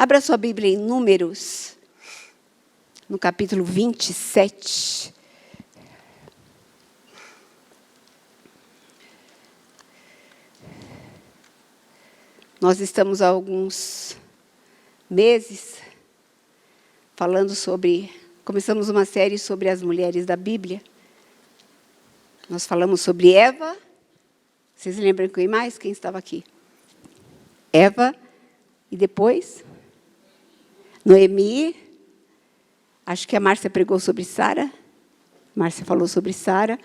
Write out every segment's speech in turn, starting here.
Abra sua Bíblia em Números, no capítulo 27. Nós estamos há alguns meses falando começamos uma série sobre as mulheres da Bíblia. Nós falamos sobre Eva. Vocês lembram quem mais? Quem estava aqui? Eva. E depois? Noemi. Acho que a Márcia pregou sobre Sara. Márcia falou sobre Sara.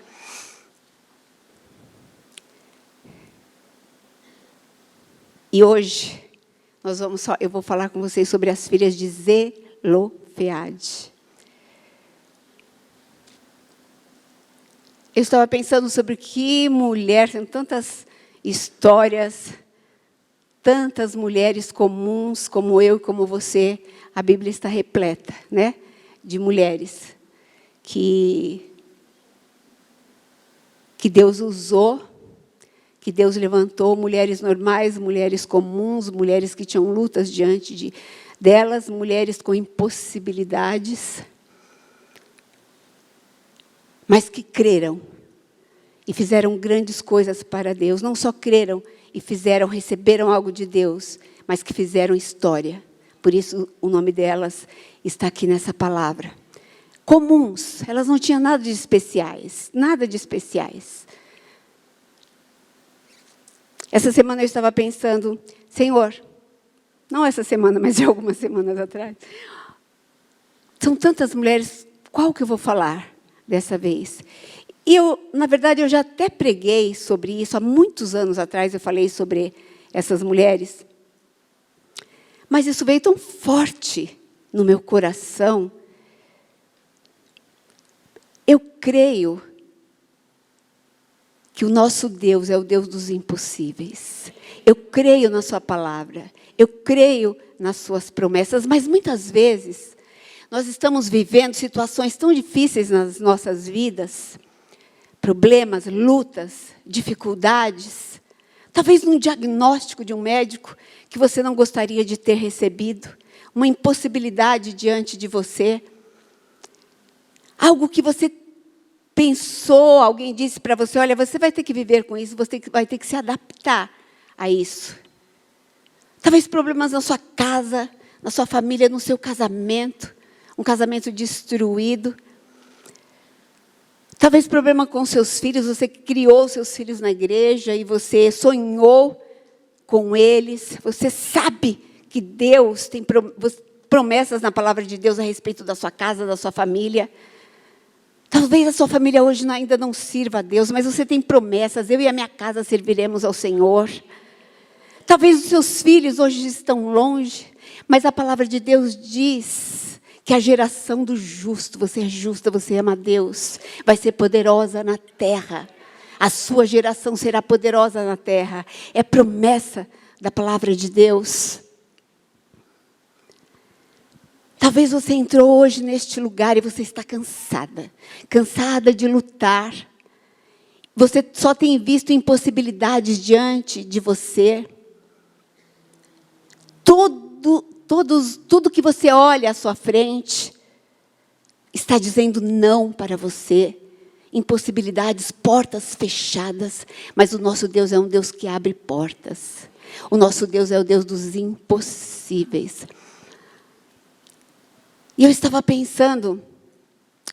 E hoje, eu vou falar com vocês sobre as filhas de Zelofeade. Eu estava pensando sobre que mulher, tem tantas histórias, tantas mulheres comuns, como eu e como você. A Bíblia está repleta, né, de mulheres que Deus usou, que Deus levantou, mulheres normais, mulheres comuns, mulheres que tinham lutas diante delas, mulheres com impossibilidades, mas que creram e fizeram grandes coisas para Deus. Não só creram e receberam algo de Deus, mas que fizeram história. Por isso o nome delas está aqui nessa palavra. Comuns, elas não tinham nada de especiais, nada de especiais. Essa semana eu estava pensando, Senhor, não essa semana, mas de algumas semanas atrás, são tantas mulheres, qual que eu vou falar dessa vez? E na verdade, eu já até preguei sobre isso, há muitos anos atrás eu falei sobre essas mulheres, mas isso veio tão forte no meu coração. Eu creio que o nosso Deus é o Deus dos impossíveis. Eu creio na sua palavra. Eu creio nas suas promessas. Mas muitas vezes, nós estamos vivendo situações tão difíceis nas nossas vidas. Problemas, lutas, dificuldades. Talvez um diagnóstico de um médico que você não gostaria de ter recebido. Uma impossibilidade diante de você. Algo que você pensou, alguém disse para você, olha, você vai ter que viver com isso, você vai ter que se adaptar a isso. Talvez problemas na sua casa, na sua família, no seu casamento, um casamento destruído. Talvez problema com seus filhos, você criou seus filhos na igreja e você sonhou com eles. Você sabe que Deus tem promessas na palavra de Deus a respeito da sua casa, da sua família. Talvez a sua família hoje ainda não sirva a Deus, mas você tem promessas. Eu e a minha casa serviremos ao Senhor. Talvez os seus filhos hoje estão longe, mas a palavra de Deus diz que a geração do justo, você é justa, você ama a Deus, vai ser poderosa na terra. A sua geração será poderosa na terra. É promessa da palavra de Deus. Talvez você entrou hoje neste lugar e você está cansada. Cansada de lutar. Você só tem visto impossibilidades diante de você. Tudo que você olha à sua frente está dizendo não para você. Impossibilidades, portas fechadas. Mas o nosso Deus é um Deus que abre portas. O nosso Deus é o Deus dos impossíveis. E eu estava pensando,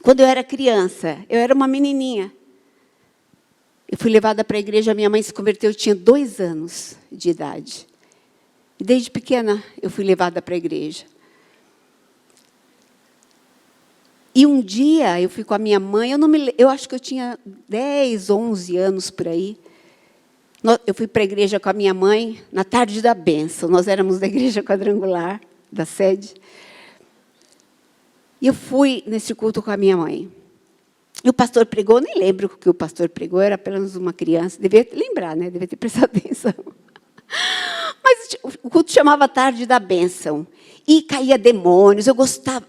quando eu era criança, eu era uma menininha. Eu fui levada para a igreja, minha mãe se converteu, eu tinha 2 anos de idade. E desde pequena eu fui levada para a igreja. E um dia eu fui com a minha mãe, eu acho que eu tinha 10, 11 anos por aí. Eu fui para a igreja com a minha mãe na tarde da bênção. Nós éramos da igreja quadrangular, da sede. E eu fui nesse culto com a minha mãe. E o pastor pregou, nem lembro o que o pastor pregou, era apenas uma criança. Devia lembrar, né? Devia ter prestado atenção. Mas o culto chamava Tarde da Bênção. E caía demônios. Eu gostava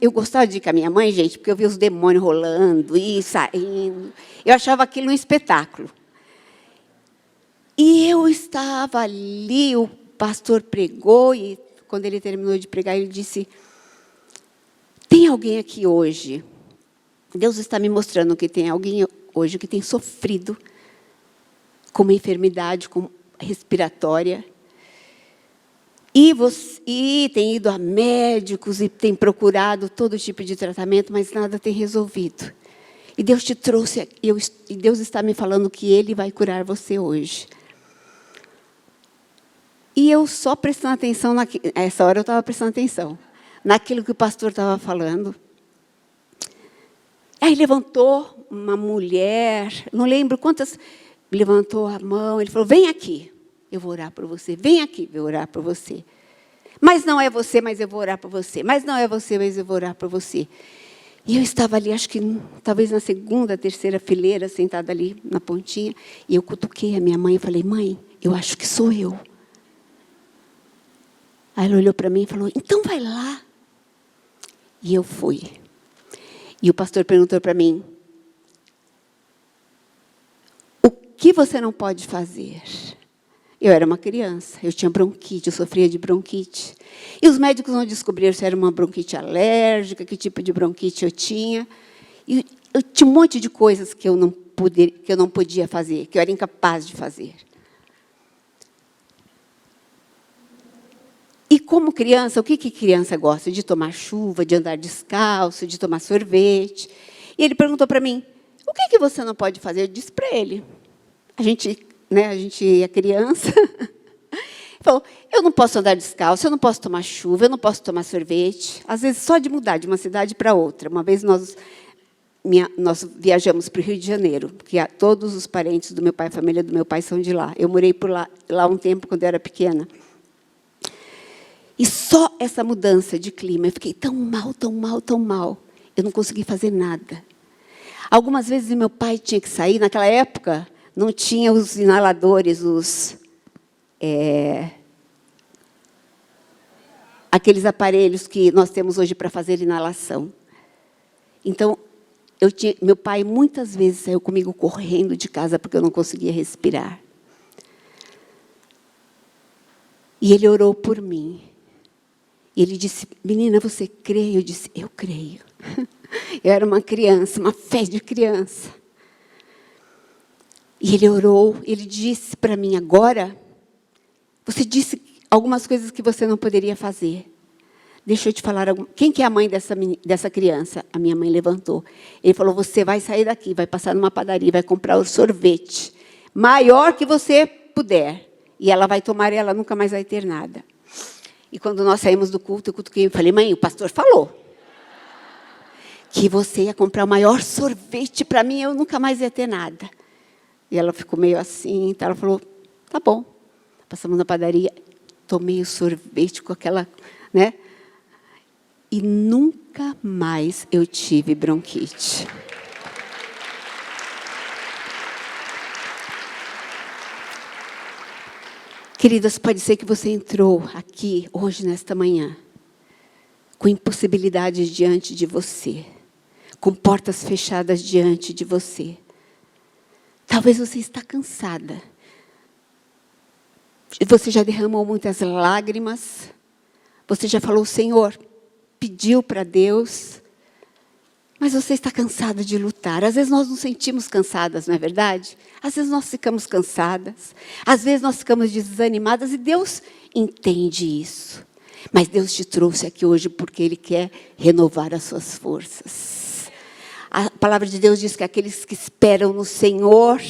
de ir com a minha mãe, gente, porque eu via os demônios rolando e saindo. Eu achava aquilo um espetáculo. E eu estava ali, o pastor pregou e quando ele terminou de pregar, ele disse, tem alguém aqui hoje, Deus está me mostrando que tem alguém hoje que tem sofrido com uma enfermidade respiratória, e tem ido a médicos e tem procurado todo tipo de tratamento, mas nada tem resolvido. E Deus te trouxe, e Deus está me falando que Ele vai curar você hoje. E eu só prestando atenção, essa hora eu estava prestando atenção, naquilo que o pastor estava falando. Aí levantou uma mulher, não lembro quantas, levantou a mão, ele falou, vem aqui, eu vou orar por você, vem aqui, eu vou orar por você. Mas não é você, mas eu vou orar por você. Mas não é você, mas eu vou orar por você. E eu estava ali, acho que talvez na segunda, terceira fileira, sentada ali na pontinha, e eu cutuquei a minha mãe e falei, mãe, eu acho que sou eu. Aí ela olhou para mim e falou, então vai lá. E eu fui. E o pastor perguntou para mim, o que você não pode fazer? Eu era uma criança, eu tinha bronquite, eu sofria de bronquite. E os médicos não descobriram se era uma bronquite alérgica, que tipo de bronquite eu tinha. E eu tinha um monte de coisas que eu não podia fazer, que eu era incapaz de fazer. E como criança, o que criança gosta? De tomar chuva, de andar descalço, de tomar sorvete. E ele perguntou para mim, o que você não pode fazer? Eu disse para ele, a gente é criança. Ele falou, eu não posso andar descalço, eu não posso tomar chuva, eu não posso tomar sorvete. Às vezes, só de mudar de uma cidade para outra. Uma vez nós viajamos para o Rio de Janeiro, porque todos os parentes do meu pai, a família do meu pai são de lá. Eu morei por lá um tempo, quando eu era pequena. E só essa mudança de clima, eu fiquei tão mal, tão mal, tão mal. Eu não consegui fazer nada. Algumas vezes meu pai tinha que sair, naquela época, não tinha os inaladores, aqueles aparelhos que nós temos hoje para fazer inalação. Então, meu pai muitas vezes saiu comigo correndo de casa porque eu não conseguia respirar. E ele orou por mim. E ele disse, menina, você crê? Eu disse, eu creio. Eu era uma criança, uma fé de criança. E ele orou, ele disse para mim, agora, você disse algumas coisas que você não poderia fazer. Deixa eu te falar, quem que é a mãe dessa criança? A minha mãe levantou. Ele falou, você vai sair daqui, vai passar numa padaria, vai comprar o sorvete maior que você puder. E ela vai tomar e ela nunca mais vai ter nada. E quando nós saímos do culto, eu cutuquei e falei, mãe, o pastor falou que você ia comprar o maior sorvete para mim, eu nunca mais ia ter nada. E ela ficou meio assim, então ela falou, tá bom. Passamos na padaria, tomei o sorvete com aquela, né? E nunca mais eu tive bronquite. Queridas, pode ser que você entrou aqui hoje, nesta manhã, com impossibilidades diante de você, com portas fechadas diante de você. Talvez você está cansada. Você já derramou muitas lágrimas. Você já falou, Senhor, pediu para Deus. Mas você está cansada de lutar. Às vezes nós nos sentimos cansadas, não é verdade? Às vezes nós ficamos cansadas. Às vezes nós ficamos desanimadas e Deus entende isso. Mas Deus te trouxe aqui hoje porque Ele quer renovar as suas forças. A palavra de Deus diz que aqueles que esperam no Senhor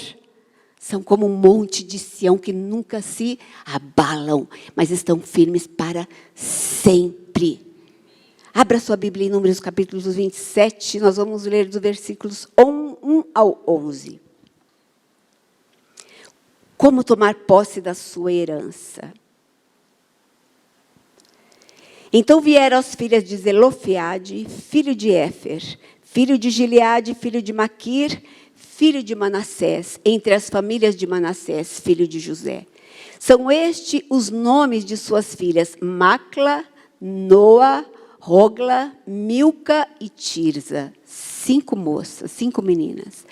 são como um monte de Sião que nunca se abalam, mas estão firmes para sempre. Abra sua Bíblia em Números capítulo 27, nós vamos ler dos versículos 1 ao 11. Como tomar posse da sua herança. Então vieram as filhas de Zelofeade, filho de Éfer, filho de Gileade, filho de Maquir, filho de Manassés, entre as famílias de Manassés, filho de José. São estes os nomes de suas filhas, Macla, Noa, Rogla, Milca e Tirza. 5 moças, 5 meninas.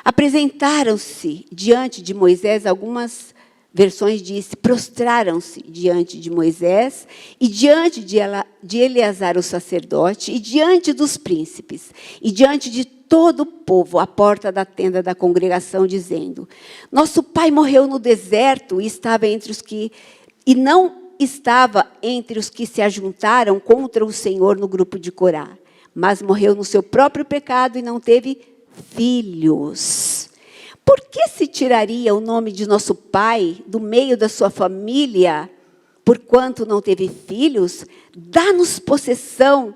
Apresentaram-se diante de Moisés algumas versões diz, prostraram-se diante de Moisés e diante de Eleazar o sacerdote e diante dos príncipes e diante de todo o povo à porta da tenda da congregação, dizendo: nosso pai morreu no deserto e não estava entre os que se ajuntaram contra o Senhor no grupo de Corá, mas morreu no seu próprio pecado e não teve filhos. Por que se tiraria o nome de nosso pai do meio da sua família, porquanto não teve filhos? Dá-nos possessão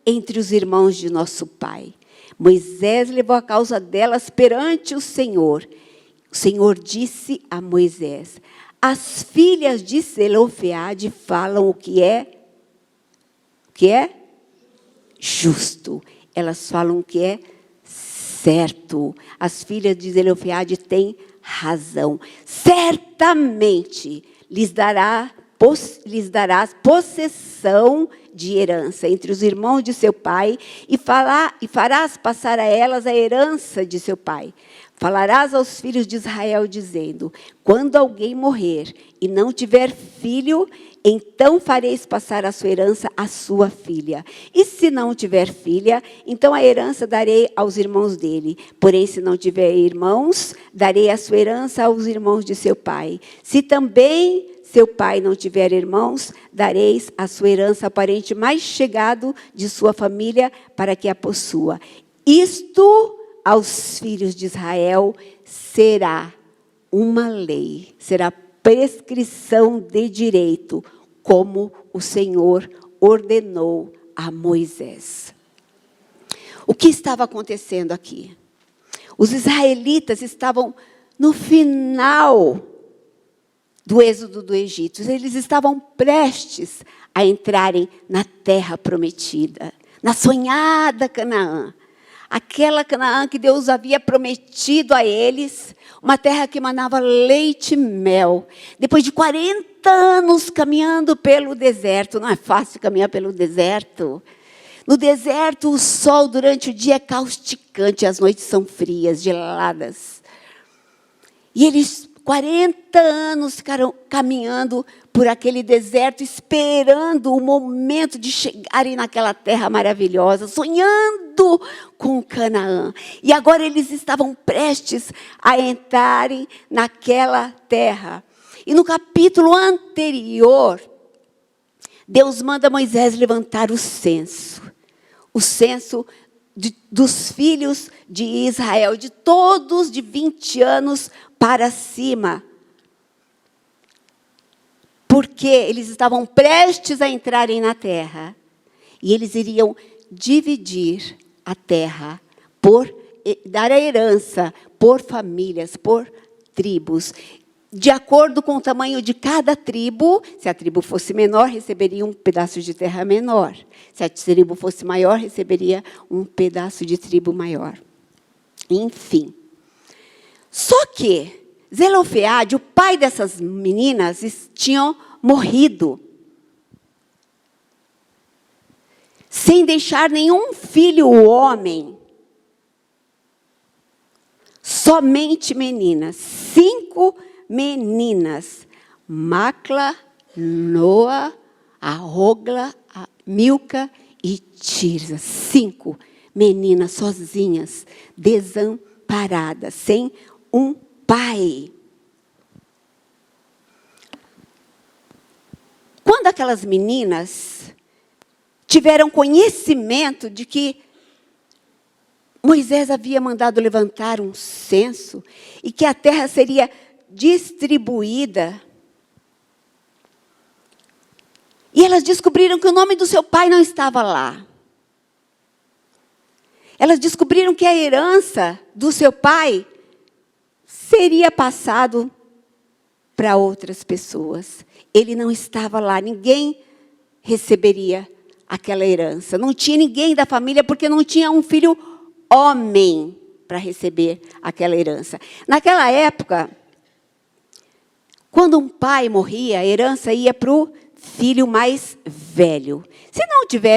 entre os irmãos de nosso pai. Moisés levou a causa delas perante o Senhor. O Senhor disse a Moisés: as filhas de Zelofeade falam o que é justo. Elas falam o que é certo. As filhas de Zelofeade têm razão. Certamente lhes darás possessão de herança entre os irmãos de seu pai e farás passar a elas a herança de seu pai. Falarás aos filhos de Israel, dizendo: quando alguém morrer e não tiver filho, então fareis passar a sua herança à sua filha. E se não tiver filha, então a herança darei aos irmãos dele. Porém, se não tiver irmãos, darei a sua herança aos irmãos de seu pai. Se também seu pai não tiver irmãos, dareis a sua herança ao parente mais chegado de sua família, para que a possua. Isto aos filhos de Israel será uma lei, será prescrição de direito, como o Senhor ordenou a Moisés. O que estava acontecendo aqui? Os israelitas estavam no final do êxodo do Egito. Eles estavam prestes a entrarem na terra prometida, na sonhada Canaã. Aquela Canaã que Deus havia prometido a eles, uma terra que emanava leite e mel. Depois de 40 anos caminhando pelo deserto, não é fácil caminhar pelo deserto. No deserto, o sol durante o dia é causticante, as noites são frias, geladas. E eles, 40 anos, ficaram caminhando por aquele deserto, esperando o momento de chegarem naquela terra maravilhosa, sonhando com Canaã. E agora eles estavam prestes a entrarem naquela terra. E no capítulo anterior, Deus manda Moisés levantar o censo dos filhos de Israel, de todos de 20 anos para cima. Porque eles estavam prestes a entrarem na terra. E eles iriam dividir a terra, dar a herança por famílias, por tribos. De acordo com o tamanho de cada tribo, se a tribo fosse menor, receberia um pedaço de terra menor. Se a tribo fosse maior, receberia um pedaço de tribo maior. Enfim. Só que Zelofeade, o pai dessas meninas, tinham morrido, sem deixar nenhum filho homem. Somente meninas, 5 meninas: Macla, Noa, a Hogla, a Milca e Tirza. 5 meninas sozinhas, desamparadas, sem um pai. Quando aquelas meninas tiveram conhecimento de que Moisés havia mandado levantar um censo e que a terra seria distribuída, e elas descobriram que o nome do seu pai não estava lá. Elas descobriram que a herança do seu pai seria passado para outras pessoas. Ele não estava lá, ninguém receberia aquela herança. Não tinha ninguém da família, porque não tinha um filho homem para receber aquela herança. Naquela época, quando um pai morria, a herança ia para o filho mais velho.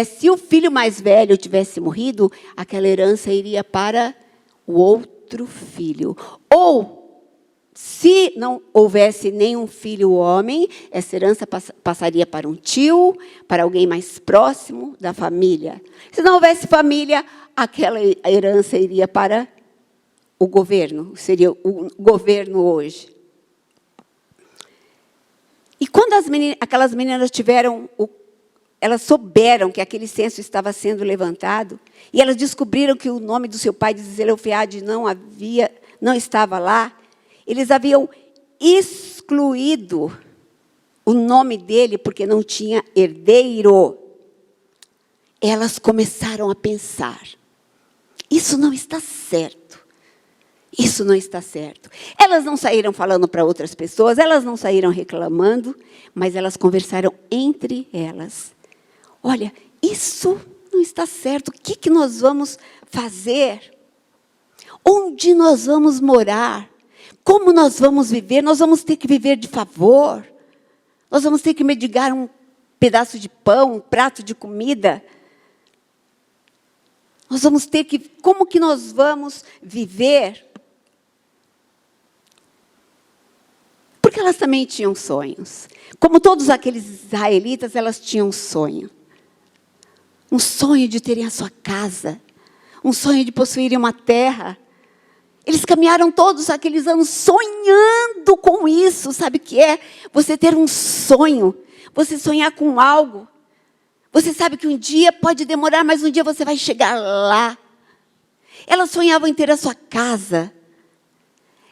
Se o filho mais velho tivesse morrido, aquela herança iria para o outro filho. Ou, Se não houvesse nenhum filho homem, essa herança passaria para um tio, para alguém mais próximo da família. Se não houvesse família, aquela herança iria para o governo, seria o governo hoje. E quando aquelas meninas elas souberam que aquele censo estava sendo levantado, e elas descobriram que o nome do seu pai de Zelofeade não estava lá, eles haviam excluído o nome dele porque não tinha herdeiro. Elas começaram a pensar, isso não está certo. Isso não está certo. Elas não saíram falando para outras pessoas, elas não saíram reclamando, mas elas conversaram entre elas. Olha, isso não está certo. O que nós vamos fazer? Onde nós vamos morar? Como nós vamos viver? Nós vamos ter que viver de favor. Nós vamos ter que mendigar um pedaço de pão, um prato de comida. Nós vamos ter que... Como que nós vamos viver? Porque elas também tinham sonhos. Como todos aqueles israelitas, elas tinham um sonho. Um sonho de terem a sua casa. Um sonho de possuírem uma terra. Eles caminharam todos aqueles anos sonhando com isso. Sabe o que é? Você ter um sonho. Você sonhar com algo. Você sabe que um dia pode demorar, mas um dia você vai chegar lá. Elas sonhavam em ter a sua casa.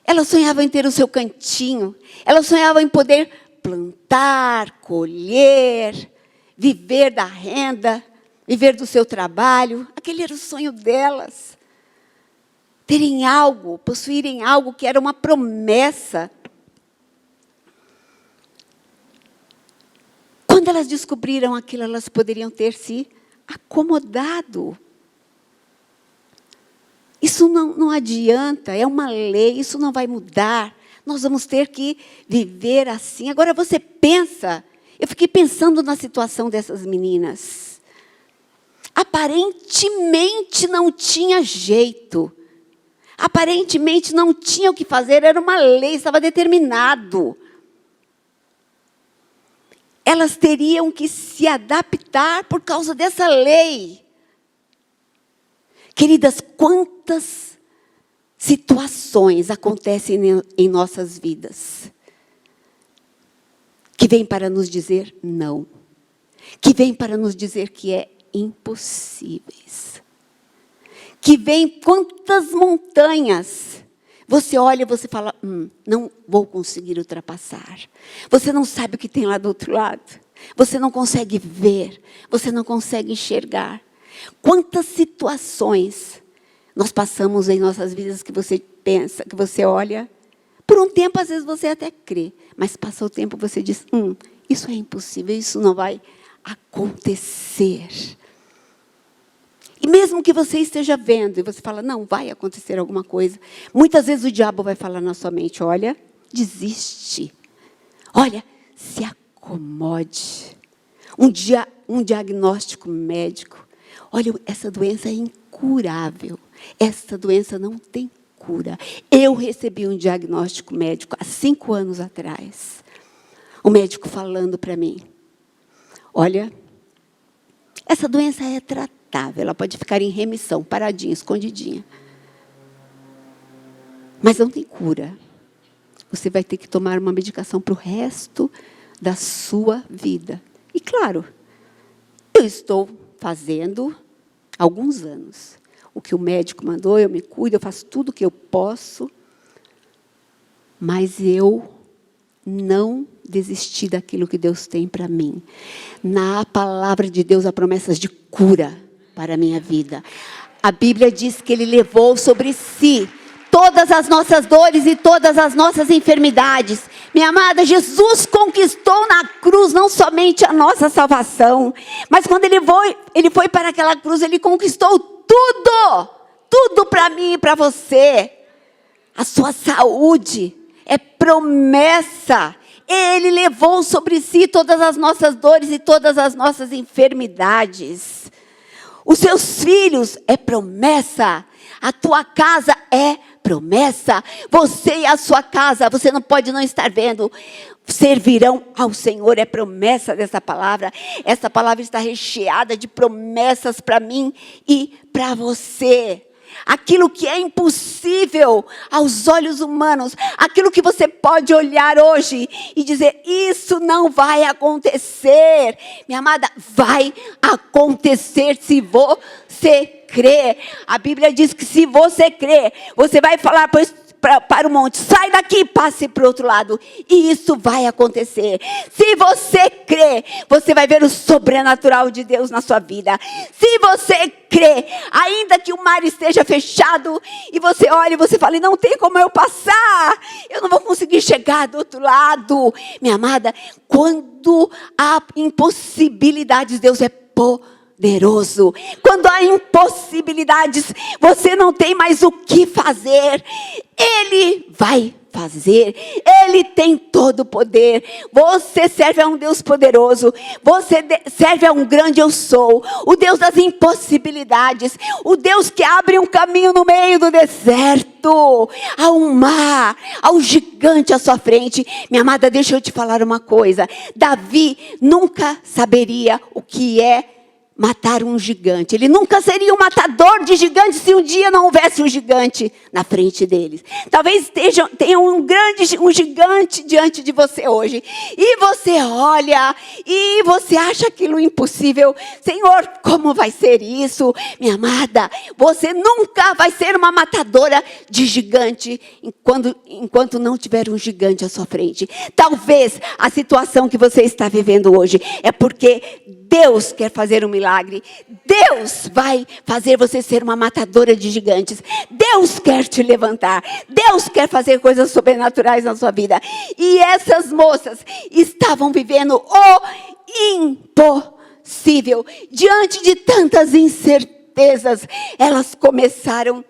Elas sonhavam em ter o seu cantinho. Elas sonhavam em poder plantar, colher, viver da renda, viver do seu trabalho. Aquele era o sonho delas. Terem algo, possuírem algo que era uma promessa. Quando elas descobriram aquilo, elas poderiam ter se acomodado. Isso não adianta, é uma lei, isso não vai mudar. Nós vamos ter que viver assim. Agora você pensa, eu fiquei pensando na situação dessas meninas. Aparentemente não tinha jeito. Aparentemente não tinha o que fazer, era uma lei, estava determinado. Elas teriam que se adaptar por causa dessa lei. Queridas, quantas situações acontecem em nossas vidas que vêm para nos dizer não, que vêm para nos dizer que é impossíveis, que vêm quantas montanhas. Você olha e você fala, não vou conseguir ultrapassar. Você não sabe o que tem lá do outro lado. Você não consegue ver, você não consegue enxergar. Quantas situações nós passamos em nossas vidas que você pensa, que você olha, por um tempo às vezes você até crê, mas passa o tempo você diz, isso é impossível, isso não vai acontecer. E mesmo que você esteja vendo, e você fala, não, vai acontecer alguma coisa, muitas vezes o diabo vai falar na sua mente, olha, desiste. Olha, se acomode. Um diagnóstico médico. Olha, essa doença é incurável. Essa doença não tem cura. Eu recebi um diagnóstico médico há 5 anos atrás. O médico falando para mim, olha, essa doença é tratável, ela pode ficar em remissão, paradinha, escondidinha. Mas não tem cura. Você vai ter que tomar uma medicação para o resto da sua vida. E claro, eu estou fazendo há alguns anos o que o médico mandou, eu me cuido, eu faço tudo o que eu posso, mas eu não desisti daquilo que Deus tem para mim. Na palavra de Deus há promessas de cura para a minha vida. A Bíblia diz que Ele levou sobre si todas as nossas dores e todas as nossas enfermidades. Minha amada, Jesus conquistou na cruz não somente a nossa salvação, mas quando Ele foi para aquela cruz, Ele conquistou tudo para mim e para você. A sua saúde é promessa. Ele levou sobre si todas as nossas dores e todas as nossas enfermidades. Os seus filhos é promessa. A tua casa é promessa. Você e a sua casa, você não pode não estar vendo, servirão ao Senhor, é promessa dessa palavra. Essa palavra está recheada de promessas para mim e para você. Aquilo que é impossível aos olhos humanos, aquilo que você pode olhar hoje e dizer, isso não vai acontecer. Minha amada, vai acontecer se você crer. A Bíblia diz que se você crer, você vai falar para o monte, sai daqui, passe para o outro lado, e isso vai acontecer. Se você crê, você vai ver o sobrenatural de Deus na sua vida. Se você crê, ainda que o mar esteja fechado, e você olha e você fala, não tem como eu passar, eu não vou conseguir chegar do outro lado. Minha amada, quando há impossibilidades, Deus é poderoso. Quando há impossibilidades, você não tem mais o que fazer, Ele vai fazer. Ele tem todo o poder. Você serve a um Deus poderoso. Você serve a um grande eu sou. O Deus das impossibilidades. O Deus que abre um caminho no meio do deserto. Há um mar. Há um gigante à sua frente. Minha amada, deixa eu te falar uma coisa. Davi nunca saberia o que é matar um gigante. Ele nunca seria um matador de gigantes se um dia não houvesse um gigante na frente deles. Talvez tenha um gigante diante de você hoje. E você olha e você acha aquilo impossível. Senhor, como vai ser isso? Minha amada, você nunca vai ser uma matadora de gigante enquanto não tiver um gigante à sua frente. Talvez a situação que você está vivendo hoje é porque Deus quer fazer um milagre. Deus vai fazer você ser uma matadora de gigantes. Deus quer te levantar. Deus quer fazer coisas sobrenaturais na sua vida. E essas moças estavam vivendo o impossível. Diante de tantas incertezas, elas começaram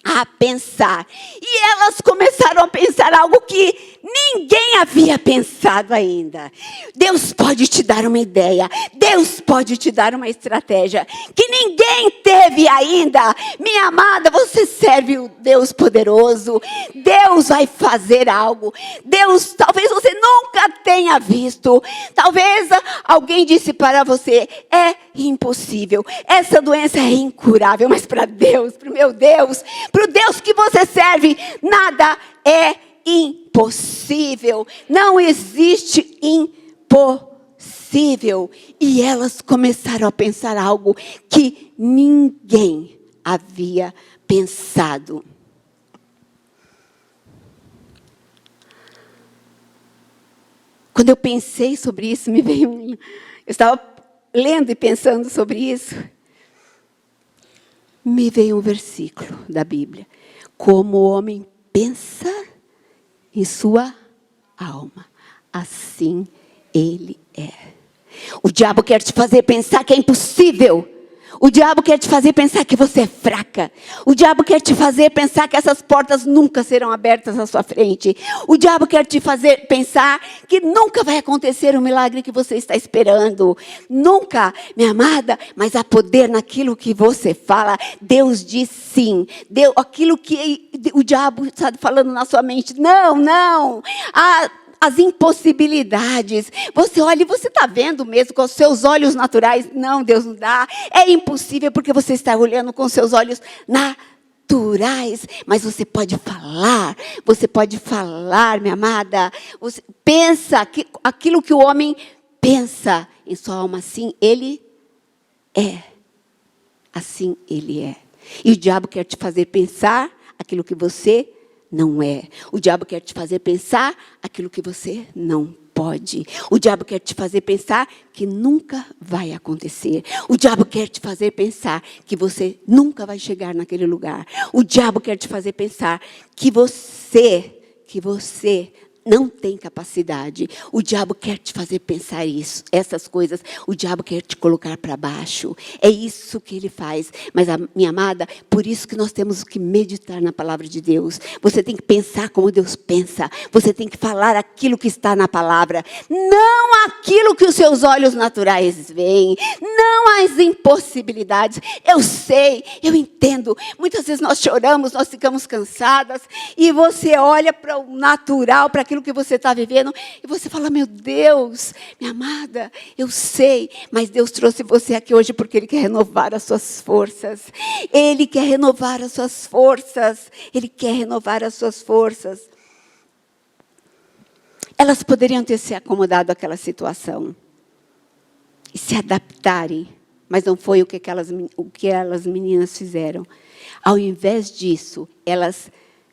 a pensar. E elas começaram a pensar algo que ninguém havia pensado ainda. Deus pode te dar uma ideia. Deus pode te dar uma estratégia que ninguém teve ainda. Minha amada, você serve o Deus poderoso. Deus vai fazer algo. Deus, talvez você nunca tenha visto. Talvez alguém disse para você, é impossível. Essa doença é incurável. Mas para Deus, para o meu Deus, para o Deus que você serve, nada é impossível. Não existe impossível. E elas começaram a pensar algo que ninguém havia pensado. Quando eu pensei sobre isso, eu estava lendo e pensando sobre isso, me veio um versículo da Bíblia. Como o homem pensa em sua alma, assim ele é. O diabo quer te fazer pensar que é impossível. O diabo quer te fazer pensar que você é fraca. O diabo quer te fazer pensar que essas portas nunca serão abertas à sua frente. O diabo quer te fazer pensar que nunca vai acontecer o milagre que você está esperando. Nunca, minha amada, mas há poder naquilo que você fala. Deus diz sim. Aquilo que o diabo está falando na sua mente. Não. As impossibilidades. Você olha e você está vendo mesmo com os seus olhos naturais. Não, Deus não dá. É impossível porque você está olhando com os seus olhos naturais. Mas você pode falar. Você pode falar, minha amada. Você pensa aquilo que o homem pensa em sua alma. Assim ele é. Assim ele é. E o diabo quer te fazer pensar aquilo que você não é. O diabo quer te fazer pensar aquilo que você não pode. O diabo quer te fazer pensar que nunca vai acontecer. O diabo quer te fazer pensar que você nunca vai chegar naquele lugar. O diabo quer te fazer pensar que você não tem capacidade. O diabo quer te fazer pensar isso, essas coisas. O diabo quer te colocar para baixo. É isso que ele faz. Mas, minha amada, por isso que nós temos que meditar na palavra de Deus. Você tem que pensar como Deus pensa. Você tem que falar aquilo que está na palavra. Não aquilo que os seus olhos naturais veem. Não as impossibilidades. Eu sei, eu entendo. Muitas vezes nós choramos, nós ficamos cansadas. E você olha para o natural, para aquilo que você está vivendo, e você fala, meu Deus, minha amada, eu sei, mas Deus trouxe você aqui hoje porque Ele quer renovar as suas forças. Ele quer renovar as suas forças. Ele quer renovar as suas forças. Elas poderiam ter se acomodado àquela situação e se adaptarem, mas não foi o que aquelas meninas fizeram. Ao invés disso, elas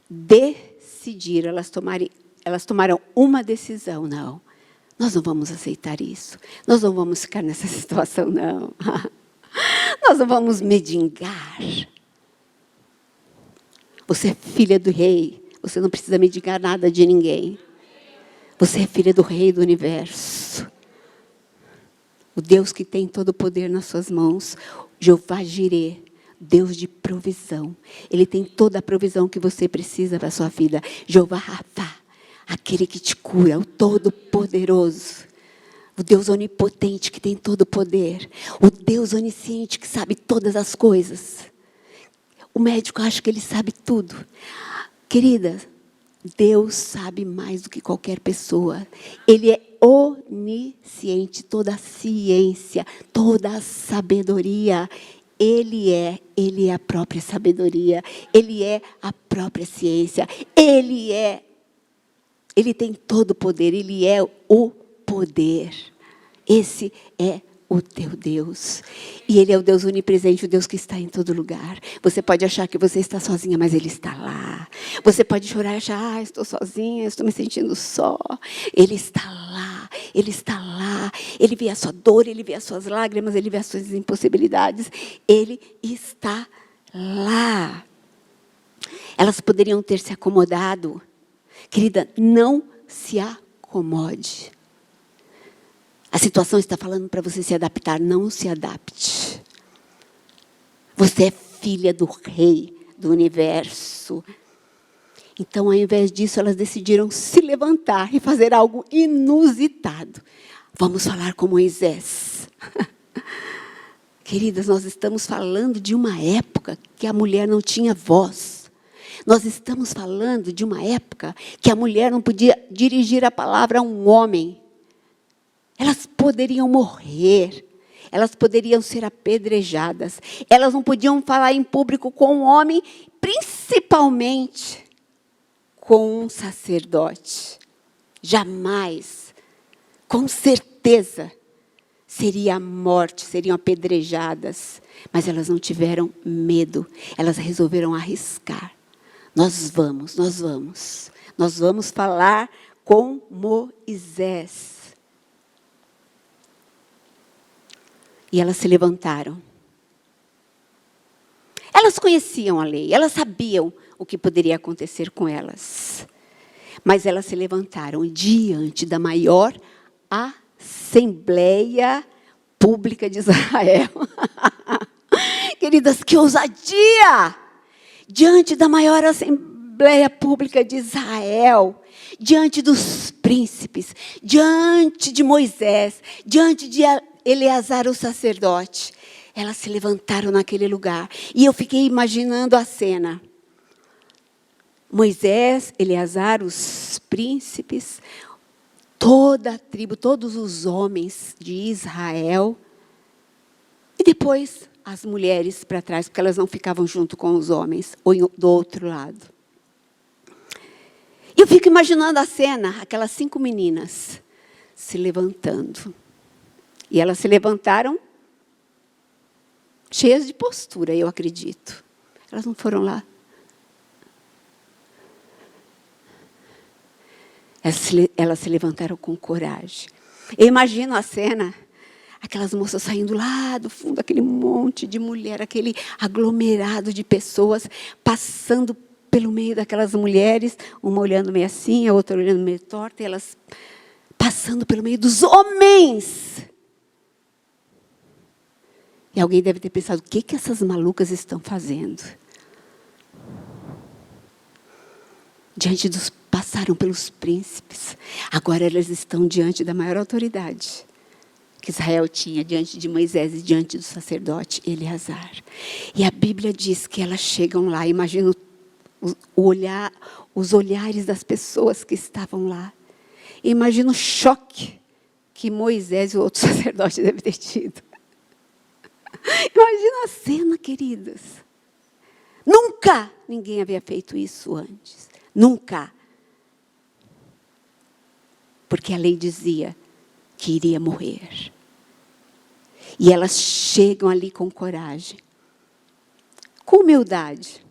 decidiram, elas tomaram uma decisão. Não, nós não vamos aceitar isso. Nós não vamos ficar nessa situação, não. Nós não vamos mendigar. Você é filha do rei. Você não precisa mendigar nada de ninguém. Você é filha do rei do universo. O Deus que tem todo o poder nas suas mãos. Jeová Jireh. Deus de provisão. Ele tem toda a provisão que você precisa para a sua vida. Jeová Rafá, aquele que te cura, o Todo-Poderoso. O Deus onipotente que tem todo o poder. O Deus onisciente que sabe todas as coisas. O médico acha que ele sabe tudo. Querida, Deus sabe mais do que qualquer pessoa. Ele é onisciente, toda a ciência, toda a sabedoria. Ele é a própria sabedoria. Ele é a própria ciência. Ele tem todo o poder. Ele é o poder. Esse é o teu Deus. E Ele é o Deus onipresente, o Deus que está em todo lugar. Você pode achar que você está sozinha, mas Ele está lá. Você pode chorar e achar, estou sozinha, estou me sentindo só. Ele está lá, Ele está lá. Ele vê a sua dor, Ele vê as suas lágrimas, Ele vê as suas impossibilidades. Ele está lá. Elas poderiam ter se acomodado. Querida, não se acomode. A situação está falando para você se adaptar. Não se adapte. Você é filha do rei do universo. Então, ao invés disso, elas decidiram se levantar e fazer algo inusitado. Vamos falar com Moisés. Queridas, nós estamos falando de uma época que a mulher não tinha voz. Nós estamos falando de uma época que a mulher não podia dirigir a palavra a um homem. Elas poderiam morrer. Elas poderiam ser apedrejadas. Elas não podiam falar em público com um homem, principalmente com um sacerdote. Jamais, com certeza, seria a morte, seriam apedrejadas. Mas elas não tiveram medo. Elas resolveram arriscar. Nós vamos falar com Moisés. E elas se levantaram. Elas conheciam a lei, elas sabiam o que poderia acontecer com elas. Mas elas se levantaram diante da maior Assembleia Pública de Israel. Queridas, que ousadia! Diante da maior Assembleia Pública de Israel, diante dos príncipes, diante de Moisés, diante de Eleazar, o sacerdote. Elas se levantaram naquele lugar. E eu fiquei imaginando a cena. Moisés, Eleazar, os príncipes, toda a tribo, todos os homens de Israel. E depois as mulheres para trás, porque elas não ficavam junto com os homens, ou do outro lado. Eu fico imaginando a cena, aquelas 5 meninas se levantando. E elas se levantaram cheias de postura, eu acredito. Elas não foram lá. Elas se levantaram com coragem. Eu imagino a cena, aquelas moças saindo lá do fundo, aquele monte de mulher, aquele aglomerado de pessoas, passando pelo meio daquelas mulheres, uma olhando meio assim, a outra olhando meio torta, e elas passando pelo meio dos homens. E alguém deve ter pensado, o que essas malucas estão fazendo? Passaram pelos príncipes. Agora elas estão diante da maior autoridade que Israel tinha, diante de Moisés e diante do sacerdote Eleazar. E a Bíblia diz que elas chegam lá, imagina os olhares das pessoas que estavam lá. Imagina o choque que Moisés e o outro sacerdote devem ter tido. Imagina a cena, queridas. Nunca ninguém havia feito isso antes. Nunca. Porque a lei dizia que iria morrer. E elas chegam ali com coragem. Com humildade.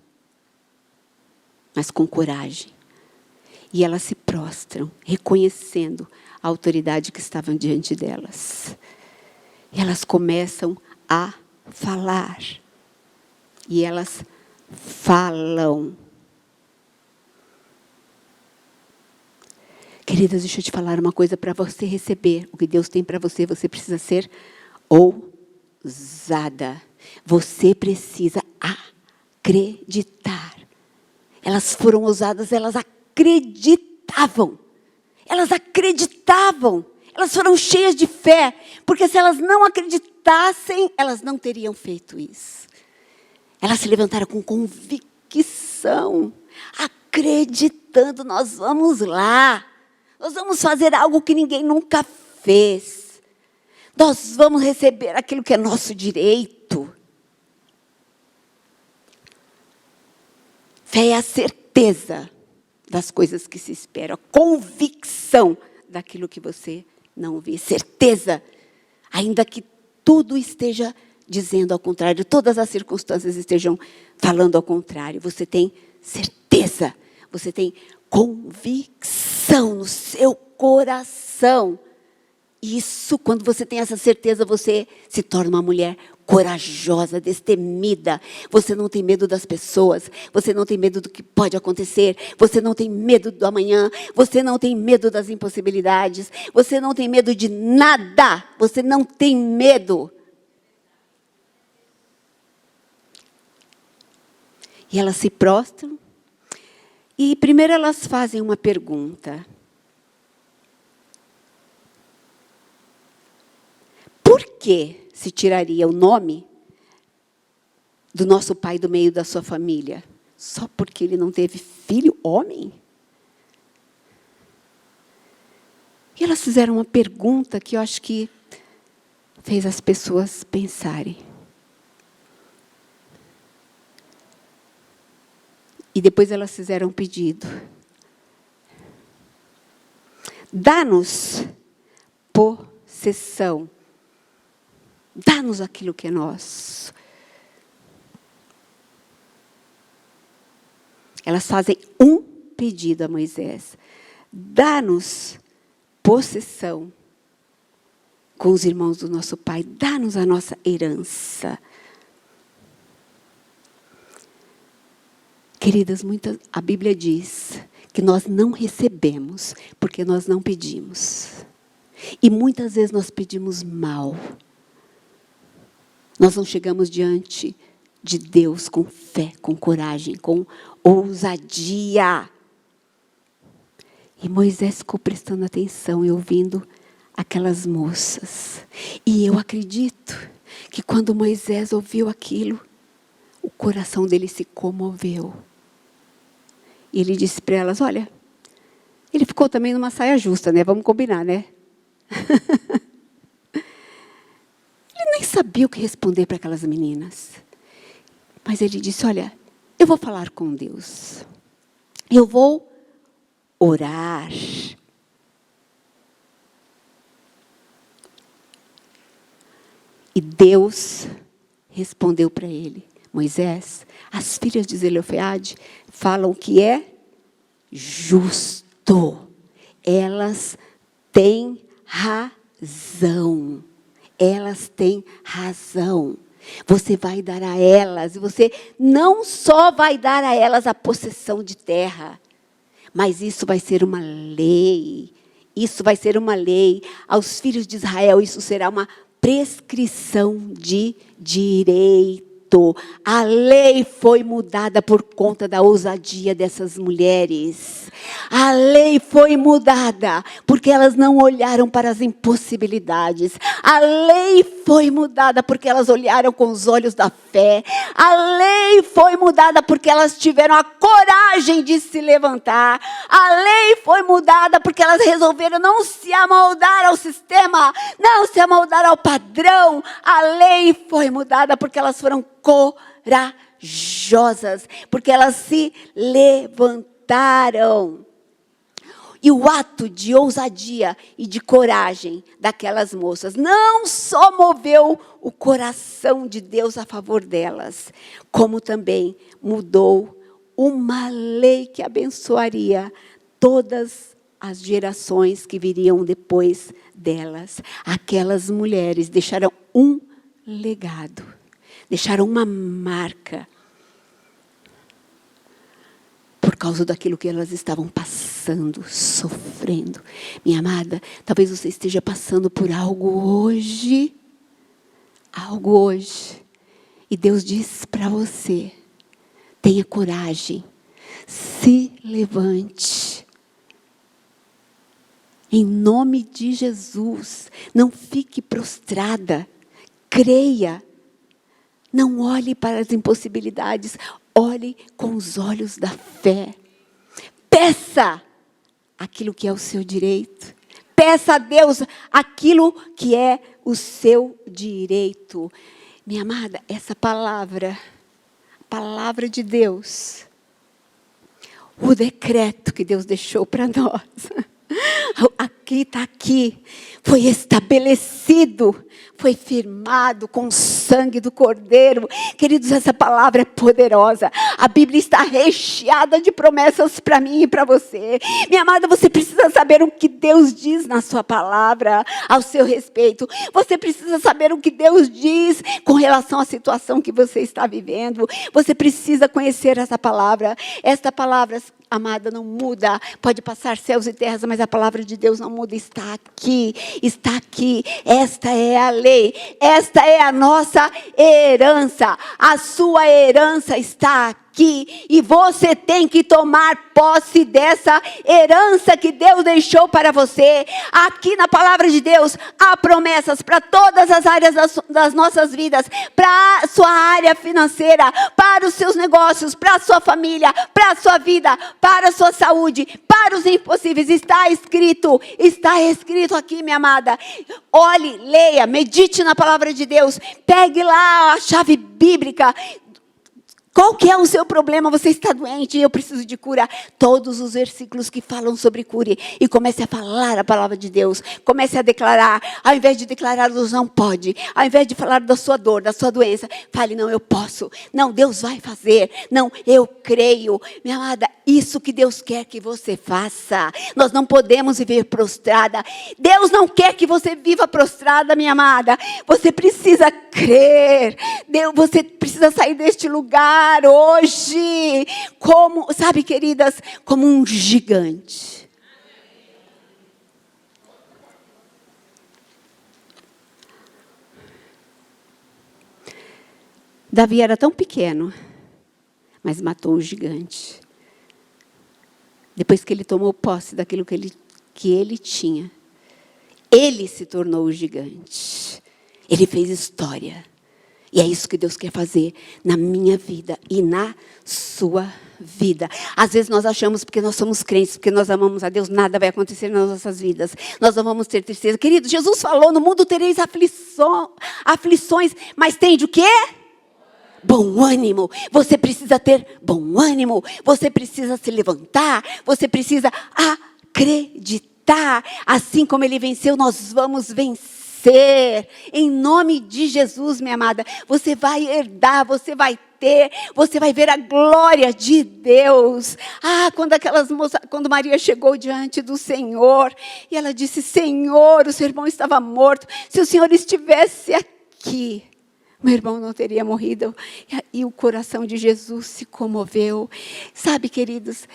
Mas com coragem. E elas se prostram, reconhecendo a autoridade que estava diante delas. E elas começam a falar. E elas falam. Queridas, deixa eu te falar uma coisa. Para você receber o que Deus tem para você, você precisa ser ousada. Você precisa acreditar. Elas foram ousadas, elas acreditavam. Elas acreditavam. Elas foram cheias de fé. Porque se elas não acreditassem, elas não teriam feito isso. Elas se levantaram com convicção. Acreditando, nós vamos lá. Nós vamos fazer algo que ninguém nunca fez. Nós vamos receber aquilo que é nosso direito. Fé é a certeza das coisas que se esperam. A convicção daquilo que você não vê. Certeza. Ainda que tudo esteja dizendo ao contrário. Todas as circunstâncias estejam falando ao contrário. Você tem certeza. Você tem convicção no seu coração. Isso, quando você tem essa certeza, você se torna uma mulher corajosa, destemida. Você não tem medo das pessoas. Você não tem medo do que pode acontecer. Você não tem medo do amanhã. Você não tem medo das impossibilidades. Você não tem medo de nada. Você não tem medo. E elas se prostram. E primeiro elas fazem uma pergunta. Por que se tiraria o nome do nosso pai do meio da sua família? Só porque ele não teve filho homem? E elas fizeram uma pergunta que eu acho que fez as pessoas pensarem. E depois elas fizeram um pedido. Dá-nos possessão. Dá-nos aquilo que é nosso. Elas fazem um pedido a Moisés. Dá-nos possessão com os irmãos do nosso pai. Dá-nos a nossa herança. Queridas, a Bíblia diz que nós não recebemos porque nós não pedimos. E muitas vezes nós pedimos mal. Nós não chegamos diante de Deus com fé, com coragem, com ousadia. E Moisés ficou prestando atenção e ouvindo aquelas moças. E eu acredito que quando Moisés ouviu aquilo, o coração dele se comoveu. E ele disse para elas, olha, ele ficou também numa saia justa, né? Vamos combinar, né? Ele nem sabia o que responder para aquelas meninas. Mas ele disse, olha, eu vou falar com Deus. Eu vou orar. E Deus respondeu para ele, Moisés, as filhas de Zelofeade falam que é justo. Elas têm razão. Elas têm razão. Você vai dar a elas, você não só vai dar a elas a possessão de terra, mas isso vai ser uma lei. Isso vai ser uma lei. Aos filhos de Israel, isso será uma prescrição de direito. A lei foi mudada por conta da ousadia dessas mulheres. A lei foi mudada porque elas não olharam para as impossibilidades. A lei foi mudada porque elas olharam com os olhos da fé. A lei foi mudada porque elas tiveram a coragem de se levantar. A lei foi mudada porque elas resolveram não se amoldar ao sistema, não se amoldar ao padrão. A lei foi mudada porque elas foram corajosas, porque elas se levantaram. E o ato de ousadia e de coragem daquelas moças não só moveu o coração de Deus a favor delas, como também mudou uma lei que abençoaria todas as gerações que viriam depois delas. Aquelas mulheres deixaram um legado, deixaram uma marca, por causa daquilo que elas estavam passando, sofrendo. Minha amada, talvez você esteja passando por algo hoje. Algo hoje. E Deus diz para você, tenha coragem, se levante. Em nome de Jesus, não fique prostrada, creia. Não olhe para as impossibilidades, olhe com os olhos da fé. Peça aquilo que é o seu direito. Peça a Deus aquilo que é o seu direito. Minha amada, essa palavra, a palavra de Deus, o decreto que Deus deixou para nós, está aqui, foi estabelecido, foi firmado com o sangue do Cordeiro. Queridos, essa palavra é poderosa. A Bíblia está recheada de promessas para mim e para você. Minha amada, você precisa saber o que Deus diz na sua palavra ao seu respeito. Você precisa saber o que Deus diz com relação à situação que você está vivendo. Você precisa conhecer essa palavra. Esta palavra, amada, não muda. Pode passar céus e terras, mas a palavra de Deus não muda. Está aqui, está aqui. Esta é a lei. Esta é a nossa herança. A sua herança está aqui. E você tem que tomar posse dessa herança que Deus deixou para você. Aqui na palavra de Deus há promessas para todas as áreas das nossas vidas, para a sua área financeira, para os seus negócios, para a sua família, para a sua vida, para a sua saúde, para os impossíveis. Está escrito aqui, minha amada. Olhe, leia, medite na palavra de Deus, pegue lá a chave bíblica. Qual que é o seu problema? Você está doente, eu preciso de cura. Todos os versículos que falam sobre cura. E comece a falar a palavra de Deus. Comece a declarar. Ao invés de declarar, Deus não pode. Ao invés de falar da sua dor, da sua doença, fale, não, eu posso. Não, Deus vai fazer. Não, eu creio. Minha amada, isso que Deus quer que você faça. Nós não podemos viver prostrada. Deus não quer que você viva prostrada, minha amada. Você precisa crer. Você precisa sair deste lugar hoje, como, sabe, queridas, como um gigante. Davi era tão pequeno, mas matou o gigante. Depois que ele tomou posse daquilo que ele tinha, ele se tornou o gigante. Ele fez história. E é isso que Deus quer fazer na minha vida e na sua vida. Às vezes nós achamos, porque nós somos crentes, porque nós amamos a Deus, nada vai acontecer nas nossas vidas. Nós não vamos ter tristeza. Querido, Jesus falou, no mundo tereis aflições, mas tende o quê? Bom ânimo. Você precisa ter bom ânimo. Você precisa se levantar. Você precisa acreditar. Assim como ele venceu, nós vamos vencer. Em nome de Jesus, minha amada, você vai herdar, você vai ter, você vai ver a glória de Deus. Quando Maria chegou diante do Senhor, e ela disse, Senhor, o seu irmão estava morto, se o Senhor estivesse aqui, meu irmão não teria morrido. E o coração de Jesus se comoveu. Sabe, queridos,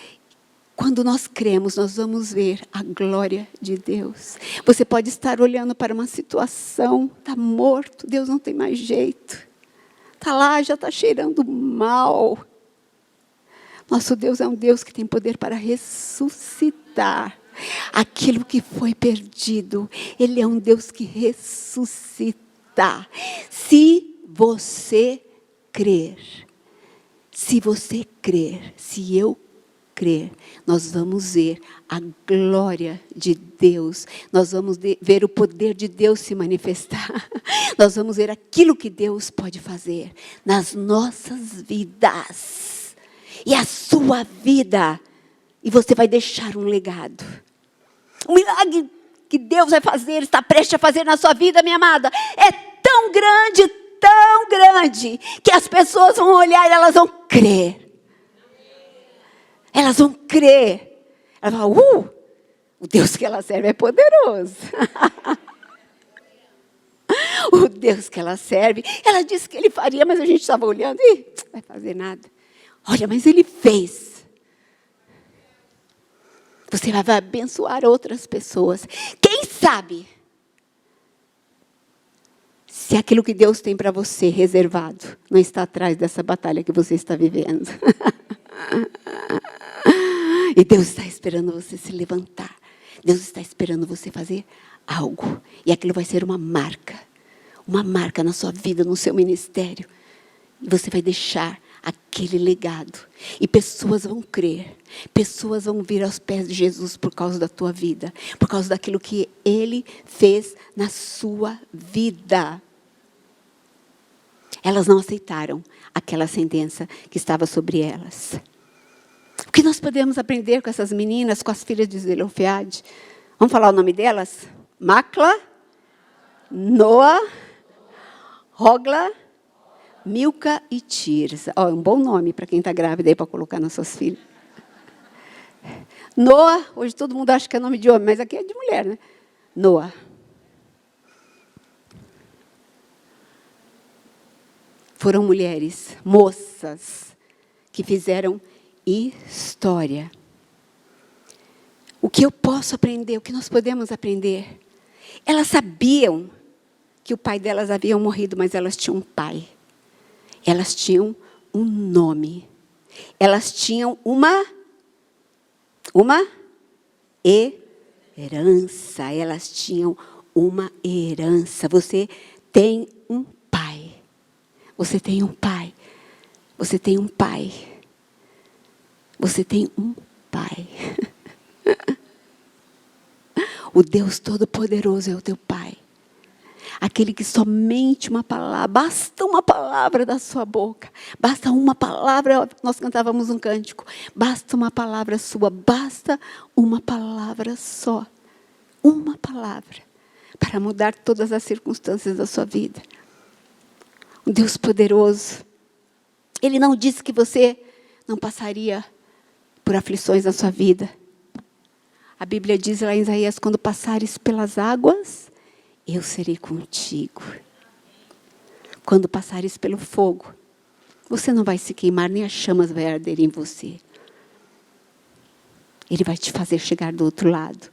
quando nós cremos, nós vamos ver a glória de Deus. Você pode estar olhando para uma situação, está morto, Deus não tem mais jeito. Está lá, já está cheirando mal. Nosso Deus é um Deus que tem poder para ressuscitar aquilo que foi perdido. Ele é um Deus que ressuscita. Se você crer, se eu crer, nós vamos ver a glória de Deus. Nós vamos ver o poder de Deus se manifestar. Nós vamos ver aquilo que Deus pode fazer nas nossas vidas. E a sua vida. E você vai deixar um legado. O milagre que Deus vai fazer, está prestes a fazer na sua vida, minha amada, é tão grande, que as pessoas vão olhar e elas vão crer. Elas vão crer. Elas vão, o Deus que ela serve é poderoso. O Deus que ela serve, ela disse que ele faria, mas a gente estava olhando e não vai fazer nada. Olha, mas ele fez. Você vai abençoar outras pessoas. Quem sabe se aquilo que Deus tem para você reservado não está atrás dessa batalha que você está vivendo. E Deus está esperando você se levantar. Deus está esperando você fazer algo. E aquilo vai ser uma marca na sua vida, no seu ministério. E você vai deixar aquele legado. E pessoas vão crer. Pessoas vão vir aos pés de Jesus por causa da tua vida. Por causa daquilo que Ele fez na sua vida. Elas não aceitaram aquela sentença que estava sobre elas. O que nós podemos aprender com essas meninas, com as filhas de Zelofeade? Vamos falar o nome delas? Macla, Noa, Hogla, Milca e Tirza. É um bom nome para quem está grávida aí para colocar nas suas filhas. Noa, hoje todo mundo acha que é nome de homem, mas aqui é de mulher, né? Noa. Foram mulheres, moças, que fizeram história. O que eu posso aprender, o que nós podemos aprender? Elas sabiam que o pai delas havia morrido, mas elas tinham um pai. Elas tinham um nome. Elas tinham uma herança. Elas tinham uma herança. Você tem um pai. Você tem um pai. Você tem um pai. Você tem um pai. O Deus Todo-Poderoso é o teu pai. Aquele que somente uma palavra, basta uma palavra da sua boca, basta uma palavra, nós cantávamos um cântico, basta uma palavra sua, basta uma palavra só, uma palavra, para mudar todas as circunstâncias da sua vida. Um Deus poderoso. Ele não disse que você não passaria por aflições na sua vida. A Bíblia diz lá em Isaías, quando passares pelas águas, eu serei contigo. Quando passares pelo fogo, você não vai se queimar, nem as chamas vão arder em você. Ele vai te fazer chegar do outro lado.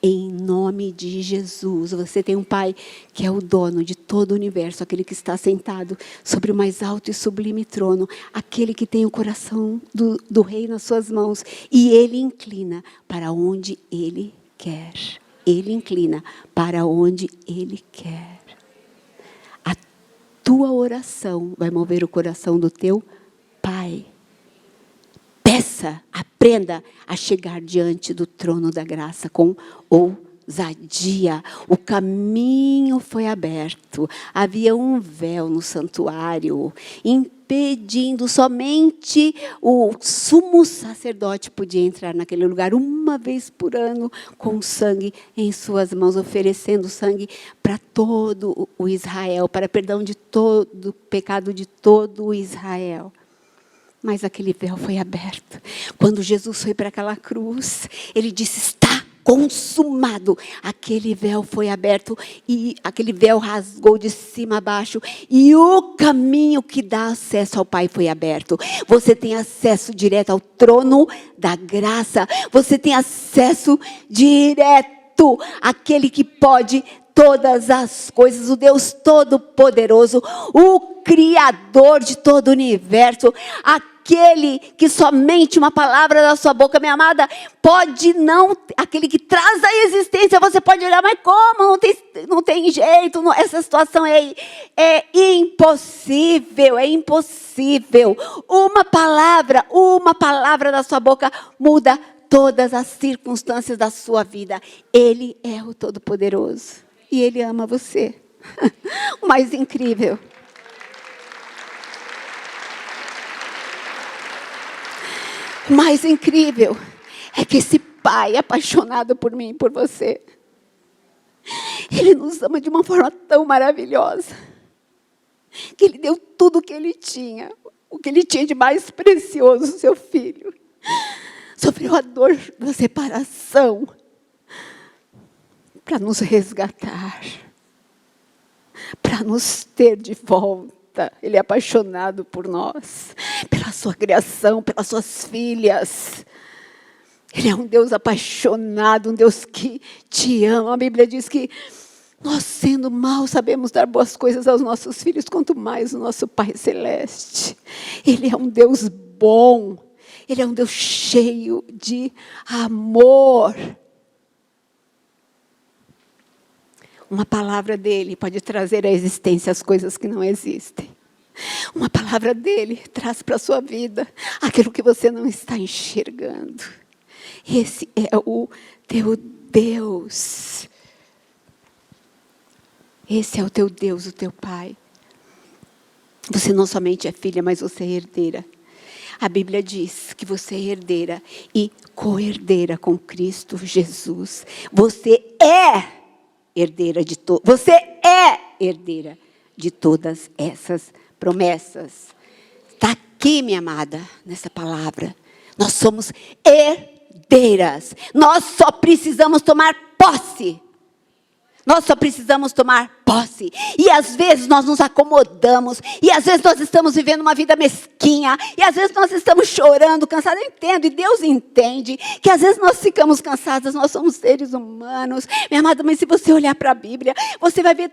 Em nome de Jesus. Você tem um pai que é o dono de todo o universo. Aquele que está sentado sobre o mais alto e sublime trono. Aquele que tem o coração do rei nas suas mãos. E ele inclina para onde ele quer. Ele inclina para onde Ele quer. A tua oração vai mover o coração do teu Pai. Peça, aprenda a chegar diante do trono da graça com ousadia. O caminho foi aberto. Havia um véu no santuário, impedindo, somente o sumo sacerdote podia entrar naquele lugar uma vez por ano com sangue em suas mãos, oferecendo sangue para todo o Israel, para perdão de todo o pecado de todo o Israel. Mas aquele véu foi aberto. Quando Jesus foi para aquela cruz, ele disse, está consumado. Aquele véu foi aberto e aquele véu rasgou de cima a baixo e o caminho que dá acesso ao Pai foi aberto. Você tem acesso direto ao trono da graça. Você tem acesso direto àquele que pode todas as coisas, o Deus Todo-Poderoso, o Criador de todo o universo, aquele que somente uma palavra da sua boca, minha amada, pode não, aquele que traz a existência. Você pode olhar, mas como? Não tem jeito, essa situação é impossível, é impossível. Uma palavra da sua boca muda todas as circunstâncias da sua vida. Ele é o Todo-Poderoso. E Ele ama você. O mais incrível. O mais incrível é que esse Pai apaixonado por mim e por você, Ele nos ama de uma forma tão maravilhosa, que Ele deu tudo o que Ele tinha, o que Ele tinha de mais precioso, seu Filho. Sofreu a dor da separação, para nos resgatar, para nos ter de volta. Ele é apaixonado por nós, pela sua criação, pelas suas filhas. Ele é um Deus apaixonado, um Deus que te ama. A Bíblia diz que nós, sendo maus, sabemos dar boas coisas aos nossos filhos, quanto mais o nosso Pai Celeste. Ele é um Deus bom, Ele é um Deus cheio de amor. Uma palavra dele pode trazer à existência as coisas que não existem. Uma palavra dele traz para a sua vida aquilo que você não está enxergando. Esse é o teu Deus. Esse é o teu Deus, o teu Pai. Você não somente é filha, mas você é herdeira. A Bíblia diz que você é herdeira e co-herdeira com Cristo Jesus. Você é herdeira de você é herdeira de todas essas promessas. Está aqui, minha amada, nessa palavra. Nós somos herdeiras. Nós só precisamos tomar posse. Nós só precisamos tomar posse. E às vezes nós nos acomodamos. E às vezes nós estamos vivendo uma vida mesquinha. E às vezes nós estamos chorando, cansados. Eu entendo, e Deus entende que às vezes nós ficamos cansados. Nós somos seres humanos. Minha amada, mas se você olhar para a Bíblia, você vai ver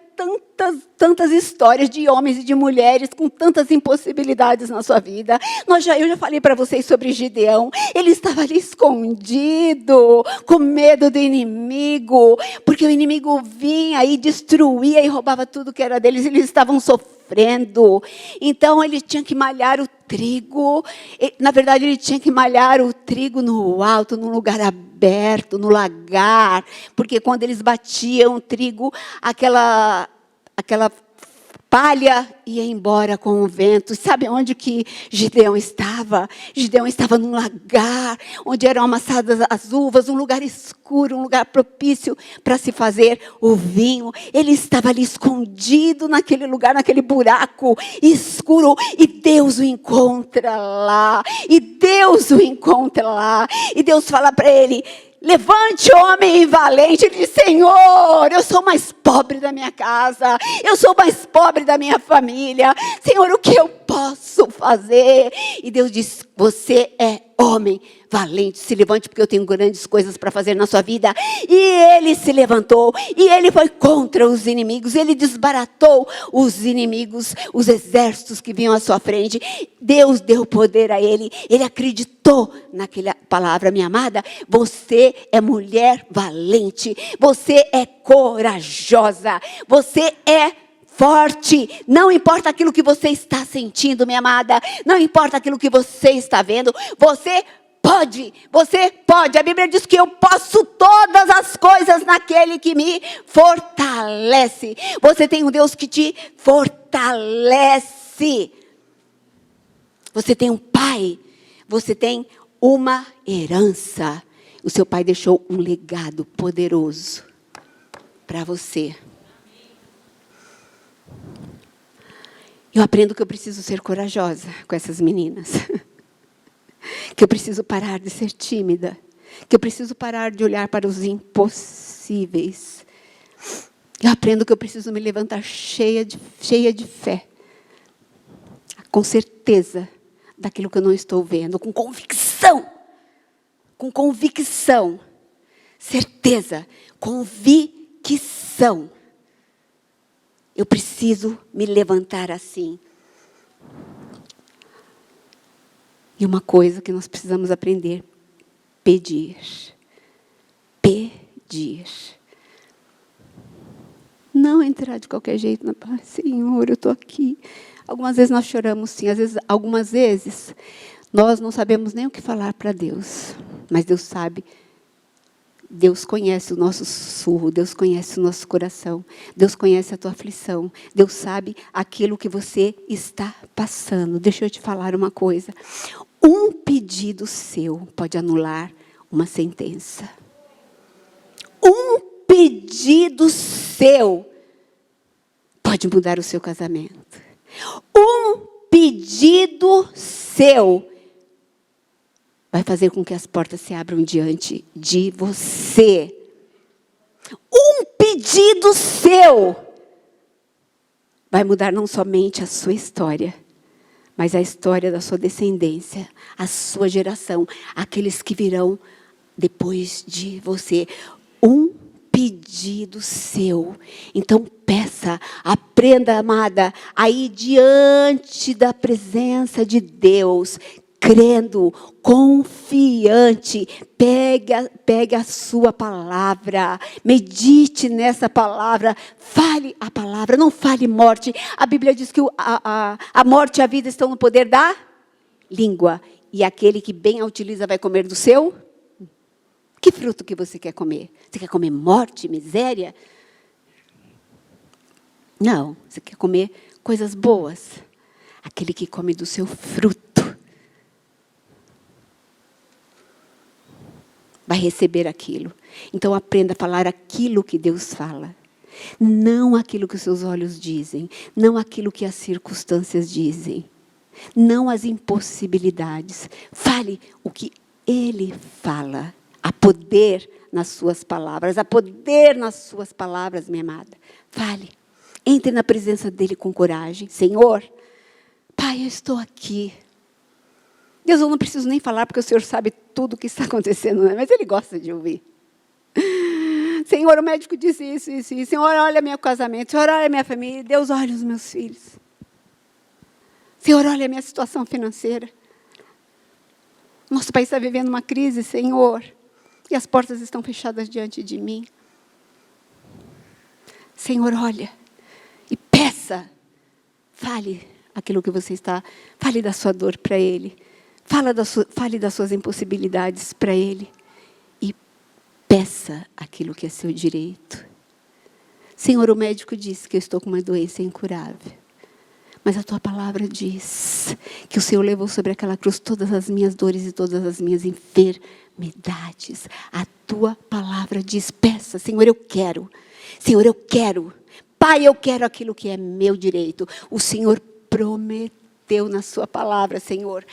tantas histórias de homens e de mulheres com tantas impossibilidades na sua vida. Eu já falei para vocês sobre Gideão. Ele estava ali escondido, com medo do inimigo. Porque o inimigo vinha e destruía e roubava tudo que era deles. Eles estavam sofrendo. Então ele tinha que malhar o trigo. Na verdade, ele tinha que malhar o trigo no alto, num lugar aberto, no lagar. Porque quando eles batiam o trigo, aquela palha ia embora com o vento. Sabe onde que Gideão estava? Gideão estava num lagar, onde eram amassadas as uvas, um lugar escuro, um lugar propício para se fazer o vinho. Ele estava ali escondido naquele lugar, naquele buraco escuro, e Deus o encontra lá. E Deus o encontra lá. E Deus fala para ele: levante, homem valente. Ele diz: Senhor, eu sou mais pobre da minha casa, eu sou mais pobre da minha família. Senhor, o que eu posso fazer? E Deus diz: você é homem valente, se levante, porque eu tenho grandes coisas para fazer na sua vida. E ele se levantou, e ele foi contra os inimigos, ele desbaratou os inimigos, os exércitos que vinham à sua frente. Deus deu poder a ele, ele acreditou naquela palavra. Minha amada, você é mulher valente, você é corajosa, você é forte. Não importa aquilo que você está sentindo, minha amada, não importa aquilo que você está vendo, você pode, você pode. A Bíblia diz que eu posso todas as coisas naquele que me fortalece. Você tem um Deus que te fortalece. Você tem um pai, você tem uma herança. O seu pai deixou um legado poderoso para você. Eu aprendo que eu preciso ser corajosa com essas meninas. Que eu preciso parar de ser tímida. Que eu preciso parar de olhar para os impossíveis. Eu aprendo que eu preciso me levantar cheia de fé. Com certeza daquilo que eu não estou vendo. Com convicção. Com convicção. Certeza. Convicção. Eu preciso me levantar assim. E uma coisa que nós precisamos aprender. Pedir. Pedir. Não entrar de qualquer jeito na paz. Senhor, eu estou aqui. Algumas vezes nós choramos, sim. Algumas vezes nós não sabemos nem o que falar para Deus. Mas Deus sabe. Deus conhece o nosso sussurro. Deus conhece o nosso coração. Deus conhece a tua aflição. Deus sabe aquilo que você está passando. Deixa eu te falar uma coisa. Um pedido seu pode anular uma sentença. Um pedido seu pode mudar o seu casamento. Um pedido seu vai fazer com que as portas se abram diante de você. Um pedido seu vai mudar não somente a sua história, mas a história da sua descendência, a sua geração, aqueles que virão depois de você. Um pedido seu. Então peça, aprenda, amada, a ir diante da presença de Deus, crendo, confiante. Pegue a sua palavra, medite nessa palavra, fale a palavra, não fale morte. A Bíblia diz que a morte e a vida estão no poder da língua. E aquele que bem a utiliza vai comer do seu? Que fruto que você quer comer? Você quer comer morte, miséria? Não, você quer comer coisas boas. Aquele que come do seu fruto vai receber aquilo. Então aprenda a falar aquilo que Deus fala. Não aquilo que os seus olhos dizem. Não aquilo que as circunstâncias dizem. Não as impossibilidades. Fale o que Ele fala. Há poder nas suas palavras. Há poder nas suas palavras, minha amada. Fale. Entre na presença dEle com coragem. Senhor, Pai, eu estou aqui. Deus, eu não preciso nem falar, porque o Senhor sabe tudo o que está acontecendo, né? Mas Ele gosta de ouvir. Senhor, o médico disse isso, isso, isso. Senhor, olha meu casamento. Senhor, olha minha família. Deus, olha os meus filhos. Senhor, olha a minha situação financeira. Nosso país está vivendo uma crise, Senhor. E as portas estão fechadas diante de mim. Senhor, olha. E peça. Fale aquilo que você está. Fale da sua dor para Ele. Fale das suas impossibilidades para Ele. E peça aquilo que é seu direito. Senhor, o médico disse que eu estou com uma doença incurável. Mas a tua palavra diz que o Senhor levou sobre aquela cruz todas as minhas dores e todas as minhas enfermidades. A tua palavra diz, peça, Senhor, eu quero. Senhor, eu quero. Pai, eu quero aquilo que é meu direito. O Senhor prometeu na sua palavra, Senhor.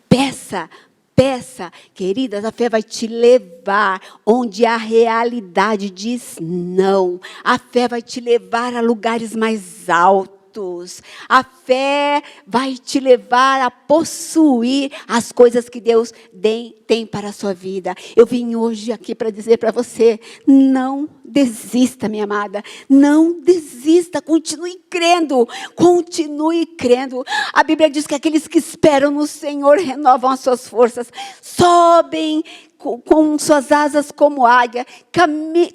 Peça, peça. Queridas, a fé vai te levar onde a realidade diz não. A fé vai te levar a lugares mais altos. A fé vai te levar a possuir as coisas que Deus tem para a sua vida. Eu vim hoje aqui para dizer para você, não desista, minha amada. Não desista, continue crendo. Continue crendo. A Bíblia diz que aqueles que esperam no Senhor renovam as suas forças. Sobem com suas asas como águia,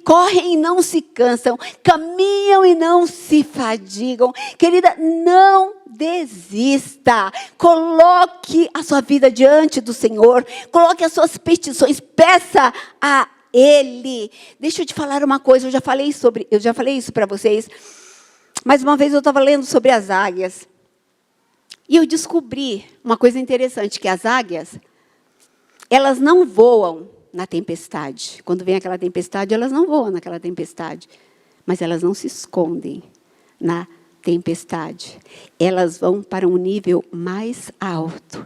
correm e não se cansam, caminham e não se fadigam. Querida, não desista. Coloque a sua vida diante do Senhor, coloque as suas petições, peça a Ele. Deixa eu te falar uma coisa, eu já falei isso para vocês, mas uma vez eu estava lendo sobre as águias, e eu descobri uma coisa interessante, que as águias, elas não voam na tempestade. Quando vem aquela tempestade, elas não voam naquela tempestade. Mas elas não se escondem na tempestade. Elas vão para um nível mais alto.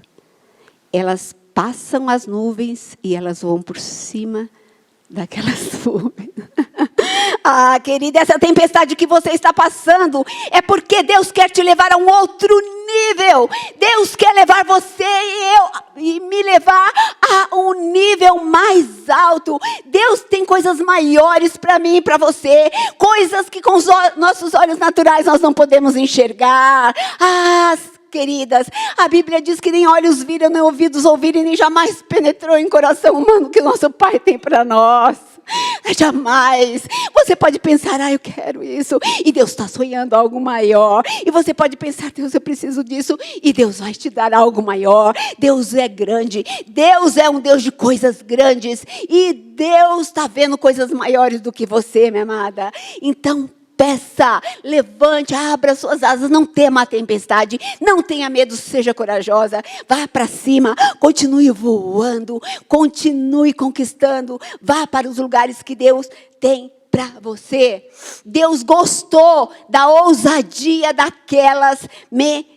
Elas passam as nuvens e elas voam por cima daquelas nuvens. Ah, querida, essa tempestade que você está passando é porque Deus quer te levar a um outro nível. Deus quer levar você e me levar a um nível mais alto. Deus tem coisas maiores para mim e para você. Coisas que com os nossos olhos naturais nós não podemos enxergar. Ah, queridas, a Bíblia diz que nem olhos viram, nem ouvidos ouviram, nem jamais penetrou em coração humano que o nosso Pai tem para nós. Jamais. Você pode pensar, eu quero isso, e Deus está sonhando algo maior. E você pode pensar, Deus, eu preciso disso, e Deus vai te dar algo maior. Deus é grande, Deus é um Deus de coisas grandes, e Deus está vendo coisas maiores do que você, minha amada. Então, peça, levante, abra suas asas, não tema a tempestade, não tenha medo, seja corajosa, vá para cima, continue voando, continue conquistando, vá para os lugares que Deus tem para você. Deus gostou da ousadia daquelas meninas.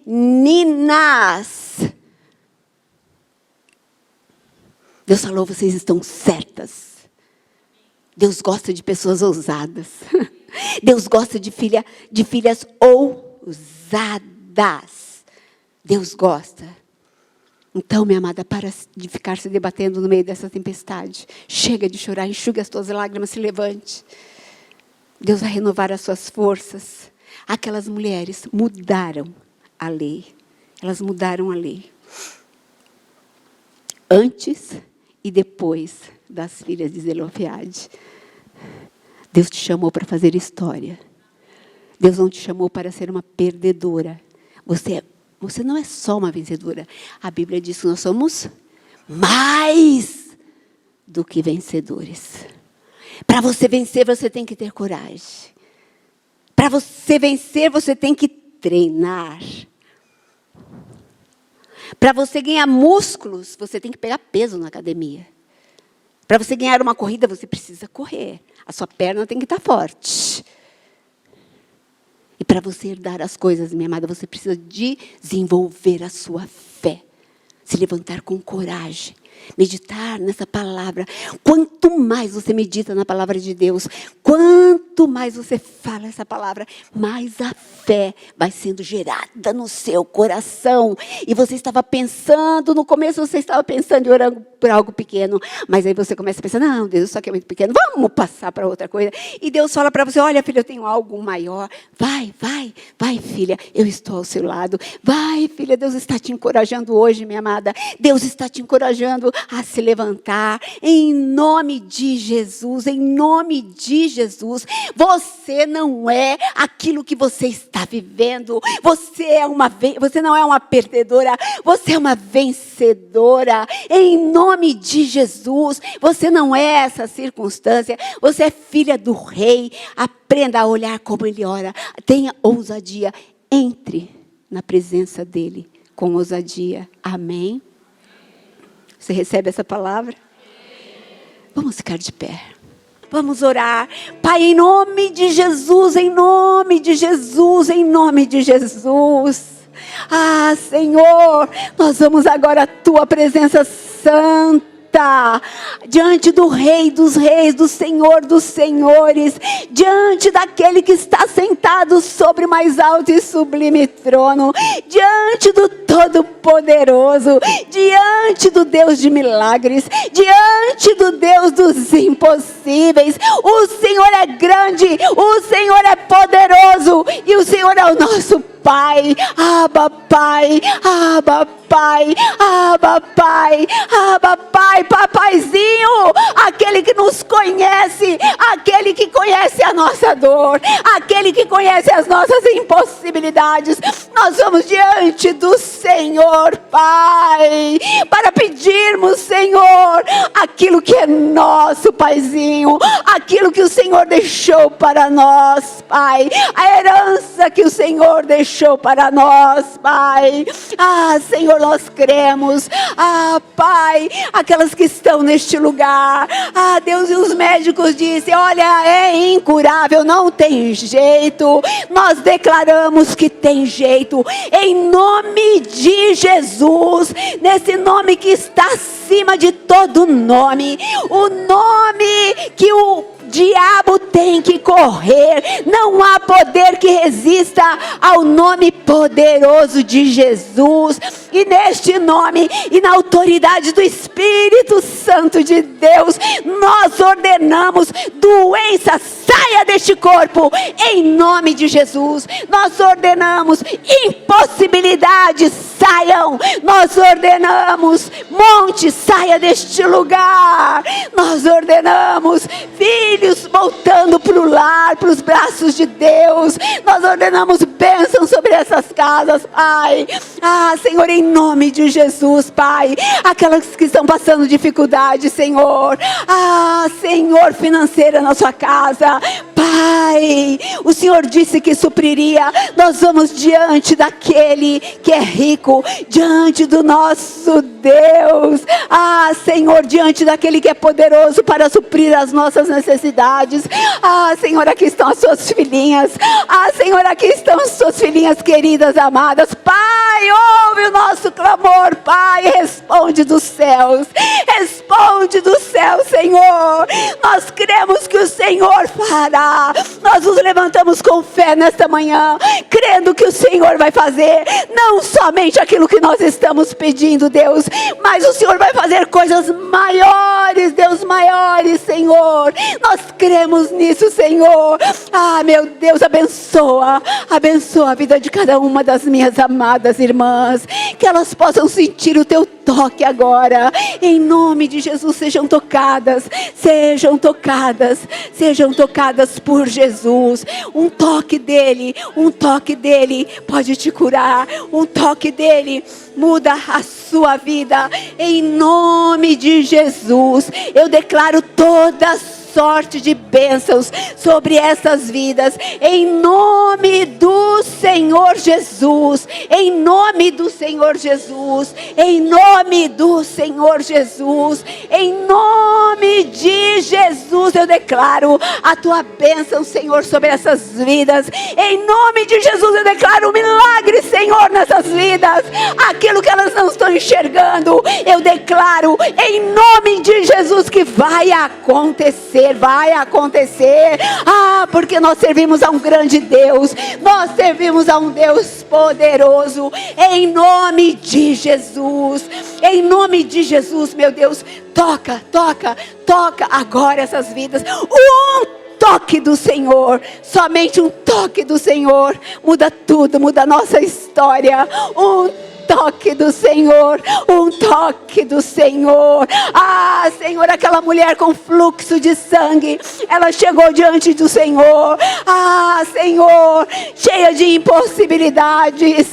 Deus falou, vocês estão certas. Deus gosta de pessoas ousadas. Deus gosta de filhas ousadas. Deus gosta. Então, minha amada, para de ficar se debatendo no meio dessa tempestade. Chega de chorar, enxugue as tuas lágrimas, se levante. Deus vai renovar as suas forças. Aquelas mulheres mudaram a lei. Elas mudaram a lei. Antes e depois das filhas de Zelofeade. Deus te chamou para fazer história. Deus não te chamou para ser uma perdedora. Você não é só uma vencedora. A Bíblia diz que nós somos mais do que vencedores. Para você vencer, você tem que ter coragem. Para você vencer, você tem que treinar. Para você ganhar músculos, você tem que pegar peso na academia. Para você ganhar uma corrida, você precisa correr. A sua perna tem que estar forte. E para você herdar as coisas, minha amada, você precisa desenvolver a sua fé. Se levantar com coragem. Meditar nessa palavra. Quanto mais você medita na palavra de Deus, quanto mais você fala essa palavra, mais a fé vai sendo gerada no seu coração. E você estava pensando, no começo você estava pensando em orar por algo pequeno, mas aí você começa a pensar, não, Deus, isso aqui é muito pequeno, vamos passar para outra coisa. E Deus fala para você, olha, filha, eu tenho algo maior. Vai, filha, eu estou ao seu lado. Vai, filha, Deus está te encorajando hoje, minha amada. Deus está te encorajando a se levantar, em nome de Jesus, em nome de Jesus. Você não é aquilo que você está vivendo, você não é uma perdedora, você é uma vencedora, em nome de Jesus. Você não é essa circunstância, você é filha do rei. Aprenda a olhar como ele ora, tenha ousadia, entre na presença dele com ousadia, amém? Você recebe essa palavra? Vamos ficar de pé. Vamos orar. Pai, em nome de Jesus, em nome de Jesus, em nome de Jesus. Ah, Senhor, nós vamos agora à tua presença santa. Diante do Rei dos Reis, do Senhor dos Senhores, diante daquele que está sentado sobre o mais alto e sublime trono, diante do Todo-Poderoso, diante do Deus de milagres, diante do Deus dos impossíveis. O Senhor é grande, o Senhor é poderoso e o Senhor é o nosso Pai. Abba, Pai, Abba, Pai, Abba, Pai, Abba, Pai, Papaizinho, aquele que nos conhece, aquele que conhece a nossa dor, aquele que conhece as nossas impossibilidades. Nós vamos diante do Senhor, Pai, para pedirmos, Senhor, aquilo que é nosso, Paizinho, aquilo que o Senhor deixou para nós, Pai, a herança que o Senhor deixou deixou para nós, Pai. Senhor, nós cremos. Pai, aquelas que estão neste lugar. Deus, e os médicos dizem, olha, é incurável, não tem jeito. Nós declaramos que tem jeito. Em nome de Jesus, nesse nome que está acima de todo nome. O nome que o diabo tem que correr. Não há poder que resista ao nome poderoso de Jesus. E neste nome e na autoridade do Espírito Santo de Deus, nós ordenamos: doença, saia deste corpo, em nome de Jesus. Nós ordenamos: impossibilidades, saiam. Nós ordenamos: monte, saia deste lugar. Nós ordenamos: filhos voltando para o lar, para os braços de Deus. Nós ordenamos bênção sobre essas casas, Pai. Senhor, em nome de Jesus, Pai. Aquelas que estão passando dificuldade, Senhor. Senhor, financeira na sua casa, Pai. O Senhor disse que supriria. Nós vamos diante daquele que é rico, diante do nosso Deus. Senhor, diante daquele que é poderoso para suprir as nossas necessidades. Senhor, aqui estão as suas filhinhas. Senhor, aqui estão as suas filhinhas queridas, amadas. Pai, ouve o nosso clamor, Pai. Responde dos céus. Responde dos céus, Senhor. Nós cremos que o Senhor fará. Nós nos levantamos com fé nesta manhã, crendo que o Senhor vai fazer não somente aquilo que nós estamos pedindo, Deus, mas o Senhor vai fazer coisas maiores, Deus, maiores, Senhor. Nós cremos nisso, Senhor. Meu Deus, abençoa a vida de cada uma das minhas amadas irmãs, que elas possam sentir o teu toque agora, em nome de Jesus. Sejam tocadas por Jesus. Um toque dele pode te curar. Um toque dele muda a sua vida, em nome de Jesus. Eu declaro toda sorte de bênçãos sobre essas vidas, em nome do Senhor Jesus, em nome do Senhor Jesus, em nome do Senhor Jesus, em nome de Jesus. Eu declaro a tua bênção, Senhor, sobre essas vidas, em nome de Jesus. Eu declaro um milagre, Senhor, nessas vidas, aquilo que elas não estão enxergando, eu declaro em nome de Jesus que vai acontecer. Porque nós servimos a um grande Deus, nós servimos a um Deus poderoso, em nome de Jesus, meu Deus. Toca agora essas vidas. Toque do Senhor, somente um toque do Senhor muda tudo, muda a nossa história. Toque do Senhor, um toque do Senhor. Senhor, aquela mulher com fluxo de sangue, ela chegou diante do Senhor. Senhor, cheia de impossibilidades.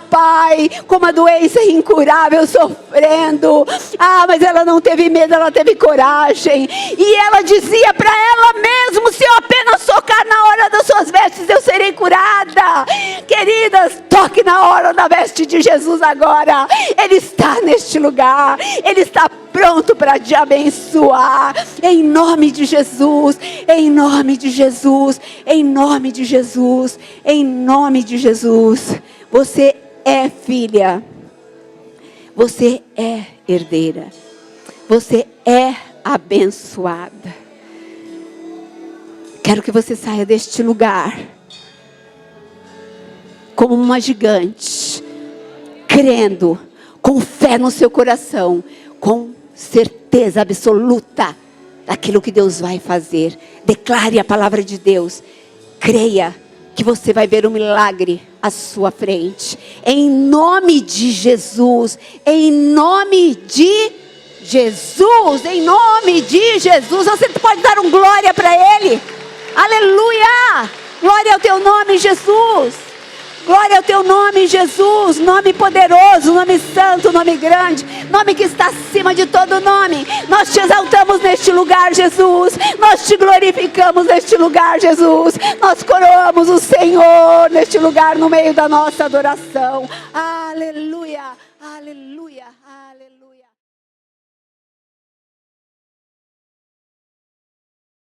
Pai, com uma doença incurável, sofrendo. Mas ela não teve medo, ela teve coragem. E ela dizia para ela mesma: se eu apenas tocar na hora das suas vestes, eu serei curada. Queridas, toque na hora da veste de Jesus agora. Ele está neste lugar, Ele está pronto para te abençoar, em nome de Jesus, em nome de Jesus, em nome de Jesus, em nome de Jesus. Você é filha, você é herdeira, você é abençoada. Quero que você saia deste lugar como uma gigante, crendo, com fé no seu coração, com certeza absoluta daquilo que Deus vai fazer. Declare a palavra de Deus, creia que você vai ver um milagre à sua frente, em nome de Jesus, em nome de Jesus, em nome de Jesus. Você pode dar um glória para Ele, aleluia, glória ao teu nome, Jesus. Glória ao teu nome, Jesus, nome poderoso, nome santo, nome grande, nome que está acima de todo nome. Nós te exaltamos neste lugar, Jesus. Nós te glorificamos neste lugar, Jesus. Nós coroamos o Senhor neste lugar, no meio da nossa adoração. Aleluia, aleluia.